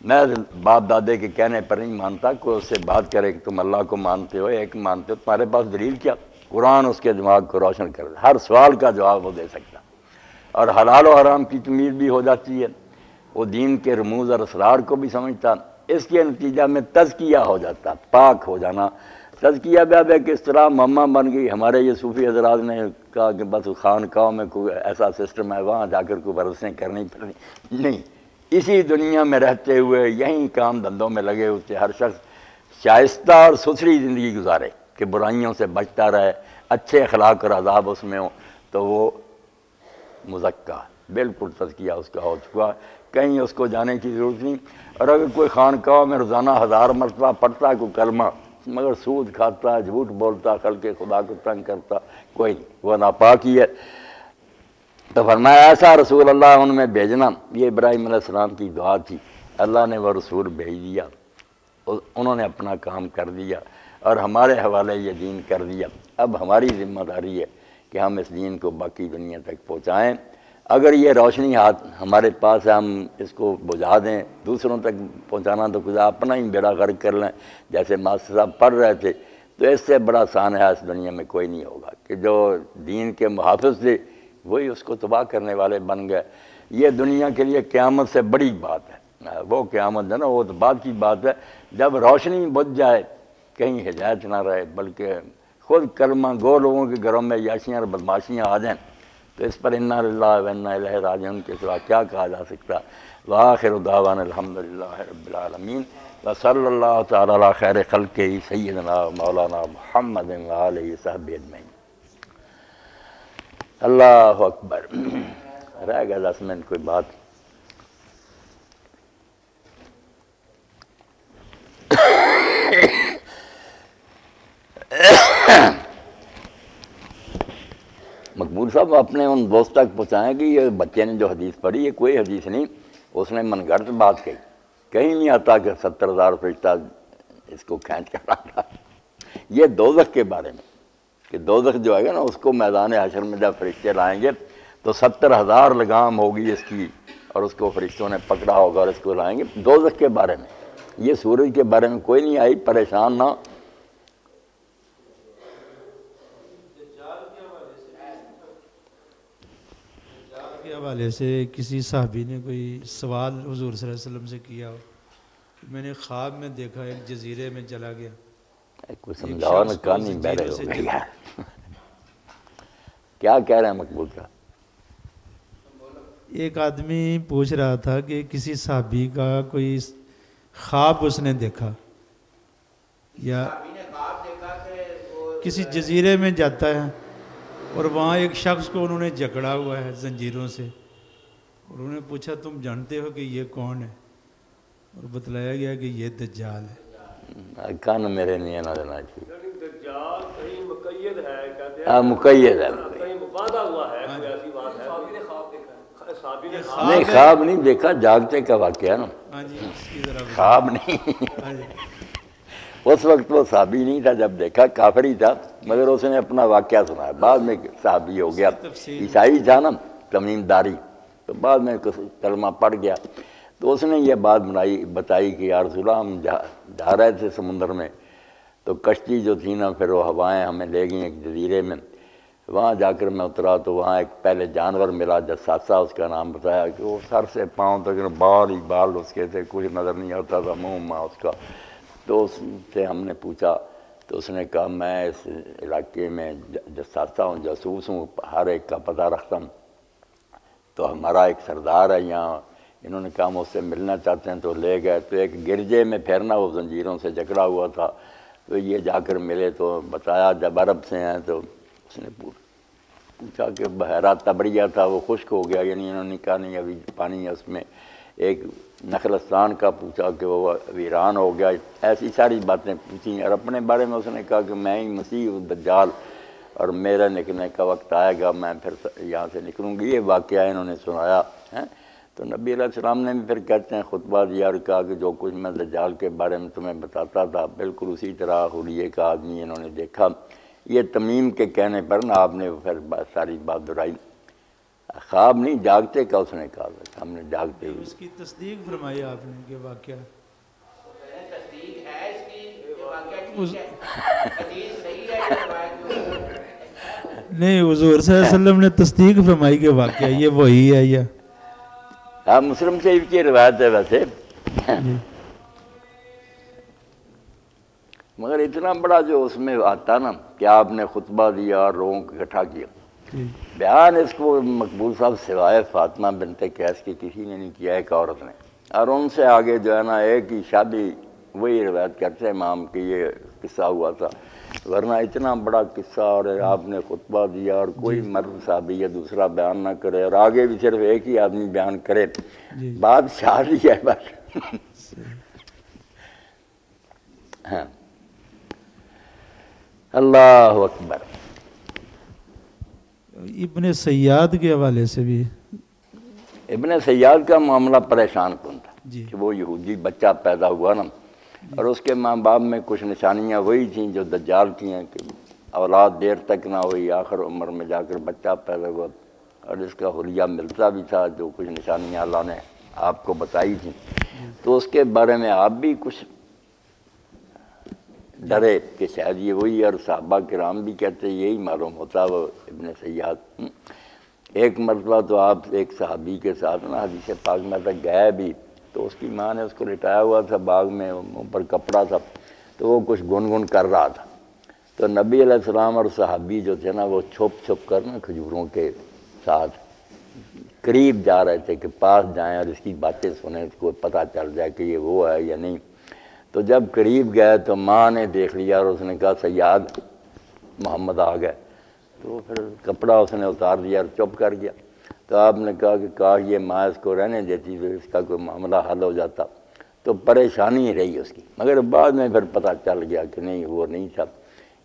میں باپ دادے کے کہنے پر نہیں مانتا، کوئی اس سے بات کرے کہ تم اللہ کو مانتے ہو، ایک مانتے ہو، تمہارے پاس دلیل کیا؟ قرآن اس کے دماغ کو روشن کر دے، ہر سوال کا جواب وہ دے سکتا، اور حلال و حرام کی تمیز بھی ہو جاتی ہے، وہ دین کے رموز اور اسرار کو بھی سمجھتا۔ اس کے نتیجہ میں تزکیہ ہو جاتا، پاک ہو جانا۔ تزکیہ بیاب ہے کہ اس طرح مما بن گئی۔ ہمارے یہ صوفی حضرات نے کہا کہ بس خانقاہوں میں کوئی ایسا سسٹم ہے، وہاں جا کر کوئی ورزشیں کرنی پڑنی، نہیں، اسی دنیا میں رہتے ہوئے یہیں کام دھندوں میں لگے ہوتے ہر شخص شائستہ اور ستھری زندگی گزارے کہ برائیوں سے بچتا رہے، اچھے اخلاق اور عذاب اس میں ہوں، تو وہ مزکہ بالکل تزکیہ اس کا ہو چکا، کہیں اس کو جانے کی ضرورت نہیں۔ اور اگر کوئی خانقاہ میں روزانہ 1000 مرتبہ پڑھتا ہے کوئی کلمہ، مگر سود کھاتا ہے، جھوٹ بولتا، خلق خدا کو تنگ کرتا، کوئی نہیں، وہ ناپاک ہی ہے۔ تو فرمایا ایسا رسول اللہ ان میں بھیجنا۔ یہ ابراہیم علیہ السلام کی دعا تھی، اللہ نے وہ رسول بھیج دیا، انہوں نے اپنا کام کر دیا اور ہمارے حوالے یہ دین کر دیا۔ اب ہماری ذمہ داری ہے کہ ہم اس دین کو باقی دنیا تک پہنچائیں۔ اگر یہ روشنی ہاتھ ہمارے پاس ہے، ہم اس کو بجھا دیں، دوسروں تک پہنچانا تو خدا اپنا ہی بیڑا غرق کر لیں، جیسے ماسٹر صاحب پڑھ رہے تھے۔ تو اس سے بڑا سانحہ اس دنیا میں کوئی نہیں ہوگا کہ جو دین کے محافظ تھے وہی اس کو تباہ کرنے والے بن گئے۔ یہ دنیا کے لیے قیامت سے بڑی بات ہے، وہ قیامت ہے نا، وہ تو بعد کی بات ہے جب روشنی بجھ جائے، کہیں ہدایت نہ رہے، بلکہ خود کلمہ گو لوگوں کے گھروں میں یاشیاں اور بدماشیاں آ جائیں، تو اس پر انا للہ و انا الیہ راجعون کے سوا کیا کہا جا سکتا۔ وآخر دعوانا الحمدللہ رب العالمین، وصلی اللہ تعالی علی خیر خلقہ سیدنا مولانا محمد وآلہ وصحبہ اجمعین۔ اللہ اکبر۔ رہ گیا 10 منٹ کوئی بات؟ مقبول صاحب اپنے ان دوست تک پہنچائیں کہ یہ بچے نے جو حدیث پڑھی یہ کوئی حدیث نہیں، اس نے من گھڑت بات کہی، کہیں نہیں آتا کہ 70,000 فرشتہ اس کو کھینچ کر رکھا. یہ دوزخ کے بارے میں کہ دوزخ جو ہے نا اس کو میدان حشر میں جب فرشتے لائیں گے تو 70,000 لگام ہوگی اس کی اور اس کو فرشتوں نے پکڑا ہوگا اور اس کو لائیں گے. دوزخ کے بارے میں. یہ سورج کے بارے میں کوئی نہیں آئی، پریشان نہ. کے حوالے سے کسی صحابی نے کوئی سوال حضور صلی اللہ علیہ وسلم سے کیا ہو کہ میں نے خواب میں دیکھا ایک جزیرے میں چلا گیا. کوئی سمجھاؤ نا، کہانی بہرے ہو گئی یار. کیا کہہ رہے ہیں مقبول کا؟ ایک آدمی پوچھ رہا تھا کہ کسی صحابی کا کوئی خواب اس نے دیکھا یا کسی جزیرے میں جاتا ہے اور وہاں ایک شخص کو انہوں نے جکڑا ہوا ہے زنجیروں سے، اور انہوں نے پوچھا تم جانتے ہو کہ یہ کون ہے؟ اور بتلایا گیا کہ یہ دجال ہے. کان میرے نہیں نہ دینا چاہیے. دجال کہیں مقید ہے کہتے ہیں. ہاں مقید ہے. کہیں باندھا ہوا ہے، کوئی ایسی بات ہے. صحابی نے نہیں خواب نہیں دیکھا، جاگتے کا واقعہ ہے نا. ہاں جی اس کی ذرا خواب نہیں. ہاں جی اس وقت وہ صحابی نہیں تھا جب دیکھا، کافر ہی تھا، مگر اس نے اپنا واقعہ سنایا. بعد میں صحابی ہو گیا، عیسائی تھا نا، تمیم داری، تو بعد میں کلمہ پڑھ گیا. تو اس نے یہ بات بتائی کہ یا رسول اللہ ہم جا رہے تھے سمندر میں، تو کشتی جو تھی نا پھر وہ ہوائیں ہمیں لے گئیں ایک جزیرے میں. وہاں جا کر میں اترا تو وہاں ایک پہلے جانور ملا جساسا، اس کا نام بتایا کہ وہ سر سے پاؤں تک بال ہی بال اس کے تھے، کچھ نظر نہیں آتا تھا منہ ماں اس کا. تو اس سے ہم نے پوچھا تو اس نے کہا میں اس علاقے میں جساسا ہوں، جاسوس ہوں، ہر ایک کا پتہ رکھتا ہوں. تو ہمارا ایک سردار ہے یہاں، انہوں نے کہا ہم اس سے ملنا چاہتے ہیں. تو لے گئے تو ایک گرجے میں پھیرنا، وہ زنجیروں سے جکڑا ہوا تھا. تو یہ جا کر ملے تو بتایا جب عرب سے ہیں. تو اس نے پوچھا کہ بحیرہ تبریہ تھا وہ خشک ہو گیا، یعنی انہوں نے کہا نہیں ابھی پانی ہے اس میں. ایک نخلستان کا پوچھا کہ وہ ویران ہو گیا. ایسی ساری باتیں پوچھیں اور اپنے بارے میں اس نے کہا کہ میں ہی مسیح ہوں دجال اور میرا نکلنے کا وقت آئے گا، میں پھر یہاں سے نکلوں گی. یہ واقعہ انہوں نے سنایا ہے. تو نبی علیہ السلام نے بھی پھر کہتے ہیں خطبہ دیا اور کہا کہ جو کچھ میں دجال کے بارے میں تمہیں بتاتا تھا بالکل اسی طرح حلیے کا آدمی انہوں نے دیکھا. یہ تمیم کے کہنے پر نا آپ نے پھر ساری بات دہرائی. خواب نہیں جاگتے کا اس نے کہا ہم نے جاگتے ہوئے. اس کی تصدیق فرمائی آپ نے کہ واقعہ نہیں، حضور صلی اللہ علیہ وسلم نے تصدیق فرمائی کہ واقعہ یہ وہی ہے. یا ہاں مسلم شریف کی روایت ہے ویسے، مگر اتنا بڑا جو اس میں آتا نا کہ آپ نے خطبہ دیا اور لوگوں کو اکٹھا کیا. بیان اس کو مقبول صاحب سوائے فاطمہ بنت قیس کی کسی نے نہیں کیا، ایک عورت نے. اور ان سے آگے جو ہے نا ایک ہی شادی وہی روایت کرتے ہیں امام کہ یہ قصہ ہوا تھا، ورنہ اتنا بڑا قصہ اور آپ نے خطبہ دیا اور کوئی مرد صحابی یا دوسرا بیان نہ کرے اور آگے بھی صرف ایک ہی آدمی بیان کرے. بات شادی ہے بس. ہاں اللہ اکبر. ابن سیاد کے حوالے سے بھی ابن سیاد کا معاملہ پریشان کن تھا جی. کہ وہ یہودی بچہ پیدا ہوا نا اور اس کے ماں باپ میں کچھ نشانیاں وہی تھیں جو دجال کی ہیں کہ اولاد دیر تک نہ ہوئی، آخر عمر میں جا کر بچہ پیدا ہوا اور اس کا حلیہ ملتا بھی تھا جو کچھ نشانیاں اللہ نے آپ کو بتائی تھیں. تو اس کے بارے میں آپ بھی کچھ ڈرے کہ شاید یہ وہی، اور صحابہ کرام بھی کہتے یہی معلوم ہوتا وہ ابن سیاد. ایک مرتبہ تو آپ ایک صحابی کے ساتھ نا حدیث پاک میں تک گئے بھی، تو اس کی ماں نے اس کو لٹایا ہوا تھا باغ میں، اوپر کپڑا تھا، تو وہ کچھ گنگن کر رہا تھا. تو نبی علیہ السلام اور صحابی جو تھے نا وہ چھپ چھپ کر نا کھجوروں کے ساتھ قریب جا رہے تھے کہ پاس جائیں اور اس کی باتیں سنیں، اس کو پتہ چل جائے کہ یہ وہ ہے یا نہیں. تو جب قریب گئے تو ماں نے دیکھ لیا اور اس نے کہا سیاد محمد آ گئے. تو پھر کپڑا اس نے اتار دیا اور چپ کر گیا. تو آپ نے کہا کہ کاش یہ ماں اس کو رہنے دیتی تو اس کا کوئی معاملہ حل ہو جاتا. تو پریشانی رہی اس کی، مگر بعد میں پھر پتہ چل گیا کہ نہیں وہ نہیں تھا،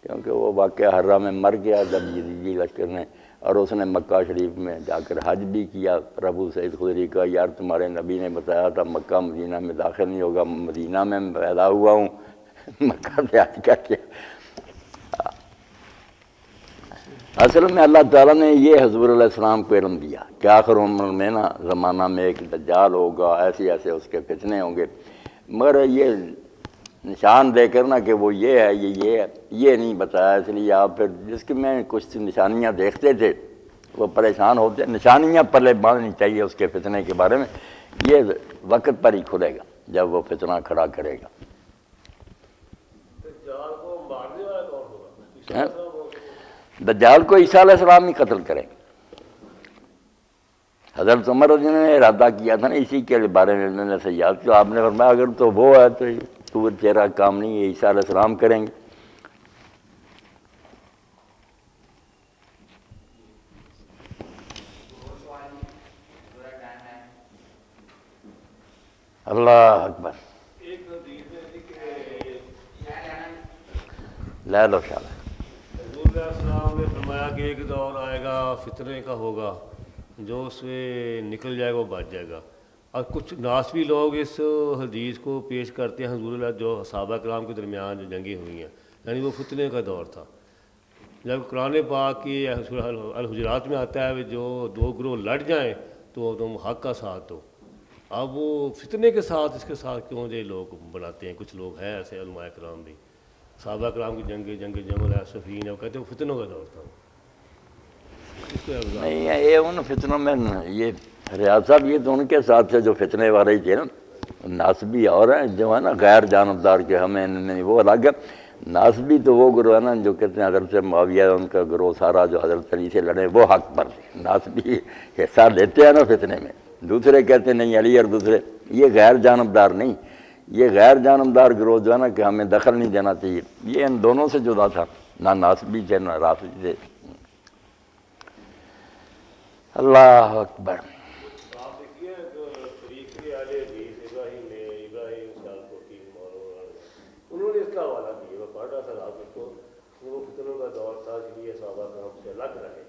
کیونکہ وہ واقعہ حرہ میں مر گیا جب یزیدی لشکر نے، اور اس نے مکہ شریف میں جا کر حج بھی کیا. ابو سعید خدری کا یار تمہارے نبی نے بتایا تھا مکہ مدینہ میں داخل نہیں ہوگا، مدینہ میں پیدا ہوا ہوں مکہ سے حج کر کے. اصل میں اللہ تعالیٰ نے یہ حضور علیہ السلام کو علم دیا کہ آخر عمر میں نا زمانہ میں ایک دجال ہوگا، ایسے ایسے اس کے فتنے ہوں گے، مگر یہ نشان دے کر نا کہ وہ یہ ہے یہ نہیں بتایا. اس لیے آپ پھر جس کی میں کچھ نشانیاں دیکھتے تھے وہ پریشان ہوتے. نشانیاں پلے باندھنی چاہیے اس کے فتنے کے بارے میں. یہ وقت پر ہی کھلے گا جب وہ فتنہ کھڑا کرے گا. دجال کو عیسیٰ علیہ السلام ہی قتل کریں گے. حضرت عمر رضی اللہ عنہ نے ارادہ کیا تھا نا اسی کے بارے میں میں نے سے یاد کیا. آپ نے فرمایا اگر تو وہ ہے تو تیرا کام نہیں ہے، عیسیٰ علیہ السلام کریں گے. اللہ اکبر. لے لو شاء اللہ. حضور علیہ السلام نے فرمایا کہ ایک دور آئے گا فتنے کا ہوگا، جو اس میں نکل جائے گا وہ بچ جائے گا. اور کچھ ناسبی لوگ اس حدیث کو پیش کرتے ہیں حضور اللہ جو صحابہ کرام کے درمیان جو جنگیں ہوئی ہیں، یعنی وہ فتنے کا دور تھا. جب قرآن پاک کی الحجرات میں آتا ہے جو دو گروہ لڑ جائیں تو تم حق کا ساتھ دو. اب وہ فتنے کے ساتھ اس کے ساتھ کیوں یہ لوگ بناتے ہیں؟ کچھ لوگ ہیں ایسے علماء کرام بھی، صحابہ کرام کی جنگ جمل ہے، صفین ہے، وہ کہتے ہیں وہ فتنوں کا دور تھا. نہیں یہ ان فتنوں میں یہ ریاض صاحب یہ تو ان کے ساتھ تھے جو فتنے والے ہی تھے نا. ناسبی اور ہیں جو ہے نا غیر جانبدار کے ہمیں نہیں، وہ الگ ہے. ناسبی تو وہ گروہ ہے نا جو کہتے ہیں حضرت معاویہ ان کا گروہ سارا جو حضرت علی سے لڑے وہ حق پر تھے. ناسبی حصہ لیتے ہیں نا فتنے میں. دوسرے کہتے ہیں نہیں علی اور دوسرے، یہ غیر جانبدار نہیں. یہ غیر جانبدار گروہ جو ہے نا کہ ہمیں دخل نہیں دینا چاہیے، یہ ان دونوں سے جدا تھا، نہ ناسبی تھے نہ رافضی تھے. اللہ اکبر. انہوں نے اس کا حوالہ دیا، میں پڑھ رہا تھا رات کو، وہ فتنوں کا دور تھا اس لیے صحابہ کرام سے الگ رہے.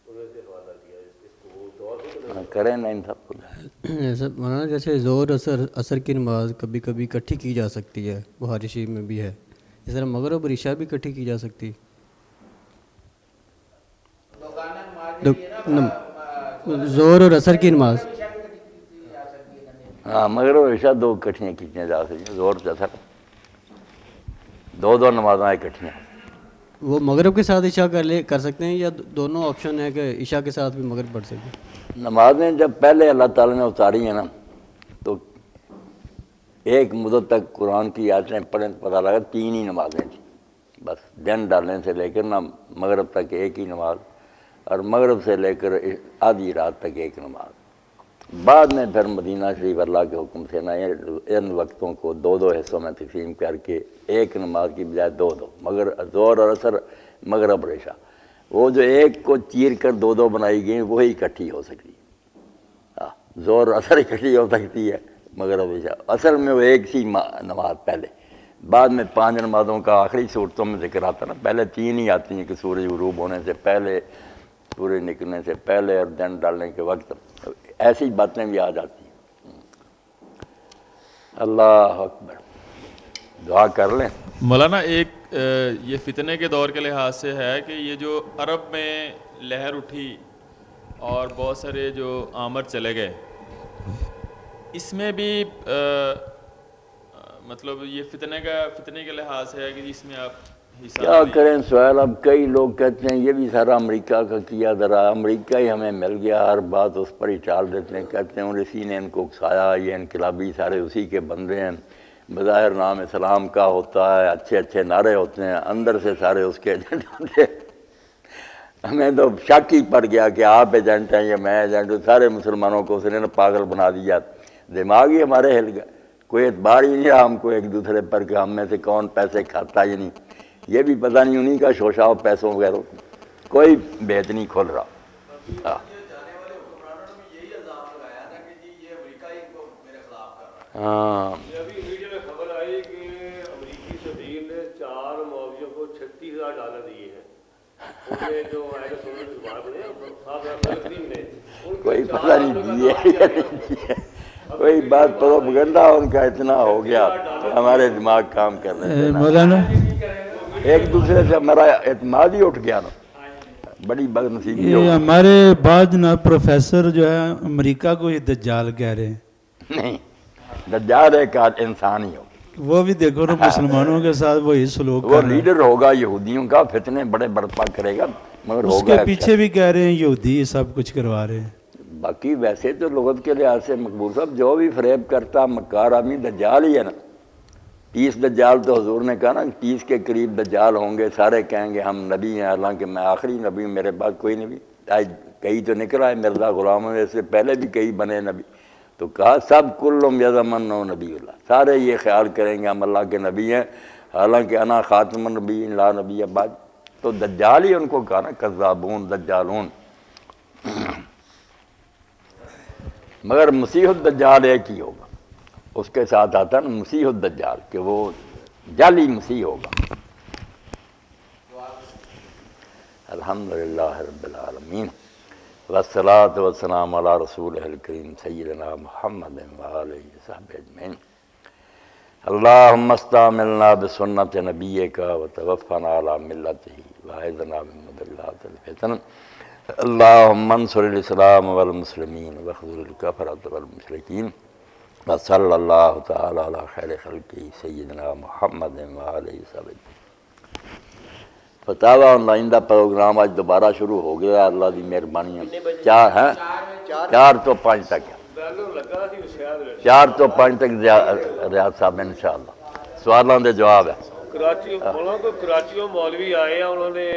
انہوں نے حوالہ دیا اس کو وہ دور کریں نا ان سب کو. مولانا جیسے زور اثر کی نماز کبھی کبھی اکٹھی کی جا سکتی ہے، بخاری شریف میں بھی ہے. اس طرح مغرب اور عشاء بھی اکٹھی کی جا سکتی ہے. زور اور اثر کی نماز ہاں مغرب اور عشاء دو اکٹھیاں کھینچیاں جا سکتی ہیں. زور سے اثر دو نمازیں اکٹھیاں. وہ مغرب کے ساتھ عشاء کر سکتے ہیں یا دونوں آپشن ہے کہ عشاء کے ساتھ بھی مغرب پڑھ سکتے ہیں؟ نمازیں جب پہلے اللہ تعالیٰ نے اتاری ہیں نا تو ایک مدت تک قرآن کی آیتیں پڑھیں پتہ لگا 3 ہی نمازیں تھیں بس. دن ڈالنے سے لے کر نا مغرب تک ایک ہی نماز، اور مغرب سے لے کر آدھی رات تک ایک نماز. بعد میں پھر مدینہ شریف اللہ کے حکم سے نا ان وقتوں کو 2 حصوں میں تقسیم کر کے ایک نماز کی بجائے 2 مگر زور اور اثر مغرب اور عشاء وہ جو ایک کو چیر کر 2 بنائی گئی وہی اکٹھی ہو سکتی ہے. زور اور اثر اکٹھی ہو سکتی ہے مغرب عشاء. اصل میں وہ ایک سی نماز پہلے، بعد میں 5 نمازوں کا آخری صورتوں میں ذکر آتا نا. پہلے 3 ہی آتی ہیں کہ سورج غروب ہونے سے پہلے، سورج نکلنے سے پہلے اور دن ڈالنے کے وقت. ایسی باتیں بھی آ جاتی ہیں. اللہ اکبر. دعا کر لیں مولانا. ایک یہ فتنے کے دور کے لحاظ سے ہے کہ یہ جو عرب میں لہر اٹھی اور بہت سارے جو آمر چلے گئے، اس میں بھی مطلب یہ فتنے کے لحاظ سے ہے کہ اس میں آپ کیا کریں سہیل. اب کئی لوگ کہتے ہیں یہ بھی سارا امریکہ کا کیا ذرا، امریکہ ہی ہمیں مل گیا، ہر بات اس پر ہی ٹال دیتے ہیں. کہتے ہیں اور اسی نے ان کو اکسایا، یہ انقلابی سارے اسی کے بندے ہیں. بظاہر نام اسلام کا ہوتا ہے، اچھے نعرے ہوتے ہیں، اندر سے سارے اس کے ایجنٹ ہوتے ہیں. ہمیں تو شک ہی پڑ گیا کہ آپ ایجنٹ ہیں یا میں ایجنٹ ہوں. سارے مسلمانوں کو اس نے پاگل بنا دیا. دماغ ہی ہمارے ہل گئے. کوئی اعتبار ہی نہیں رہا ہم کو ایک دوسرے پر کہ ہم میں سے کون پیسے کھاتا ہی نہیں. یہ بھی پتہ نہیں انہی کا شوشہ ہو پیسوں وغیرہ، کوئی بھید نہیں کھول رہا. ہاں ابھی میڈیا میں خبر آئی کہ امریکی صدیر نے 4 معاویوں کو $36,000 دیے ہیں. جو کوئی پتہ نہیں دیے یا نہیں دیے. کوئی بات پروپیگنڈا ان کا اتنا ہو گیا کہ ہمارے دماغ کام کرنے سے مولانا ایک دوسرے سے ہمارا اعتماد ہی اٹھ گیا نا، بڑی بدنصیبی یہ ہمارے بعد نا پروفیسر جو ہے امریکہ کو یہ دجال کہہ رہے ہیں۔ نہیں، دجال ایک انسان ہی ہو، وہ بھی دیکھو نا مسلمانوں کے ساتھ وہی سلوک وہ کر رہے ہیں۔ لیڈر ہوگا یہودیوں کا، فتنے بڑے برپا کرے گا، مگر اس ہوگا کے پیچھے بھی کہہ رہے ہیں یہودی سب کچھ کروا رہے ہیں۔ باقی ویسے تو لغت کے لحاظ سے مقبول صاحب جو بھی فریب کرتا مکار آدمی دجال ہی ہے نا۔ 30 دجال تو حضور نے کہا نا 30 کے قریب دجال ہوں گے، سارے کہیں گے ہم نبی ہیں، حالانکہ میں آخری نبی ہوں، میرے پاس کوئی نبی۔ آج کئی تو نکل آئے مرزا غلام، میں سے پہلے بھی کئی بنے نبی، تو کہا سب کلم یزمن نبی اللہ، سارے یہ خیال کریں گے ہم اللہ کے نبی ہیں، حالانکہ انا خاتم النبی لا نبی بعد۔ تو دجال ہی ان کو کہا نا کذابون دجالون۔ مگر مسیح الدجال ایک ہی ہوگا، اس کے ساتھ آتا ہے نا مسیح الدجال کہ وہ جعلی مسیح ہوگا۔ الحمدللہ رب العالمین والصلاة والسلام علی رسولہ الکریم سیدنا محمد وآلہ وصحبہ اجمعین۔ اللہم استعملنا بسنت نبیک وتوفنا علی ملتہ واعذنا من مضلات الفتن۔ اللہم انصر الاسلام والمسلمین واخذل الکفرۃ والمشرکین وصلی اللہ تعالی علی خیر خلقہ سیدنا محمد وآلہ وصحبہ۔ فتاوی آن لائن دا پروگرام آج دوبارہ شروع ہو گیا، اللہ دی مہربانی ہے۔ 4 تو 5 تک ہے، 4 تو 5 تک ریاض صاحب انشاءاللہ سوالوں دے جواب ہے۔ کراچیوں مولوی آئے ہیں، انہوں نے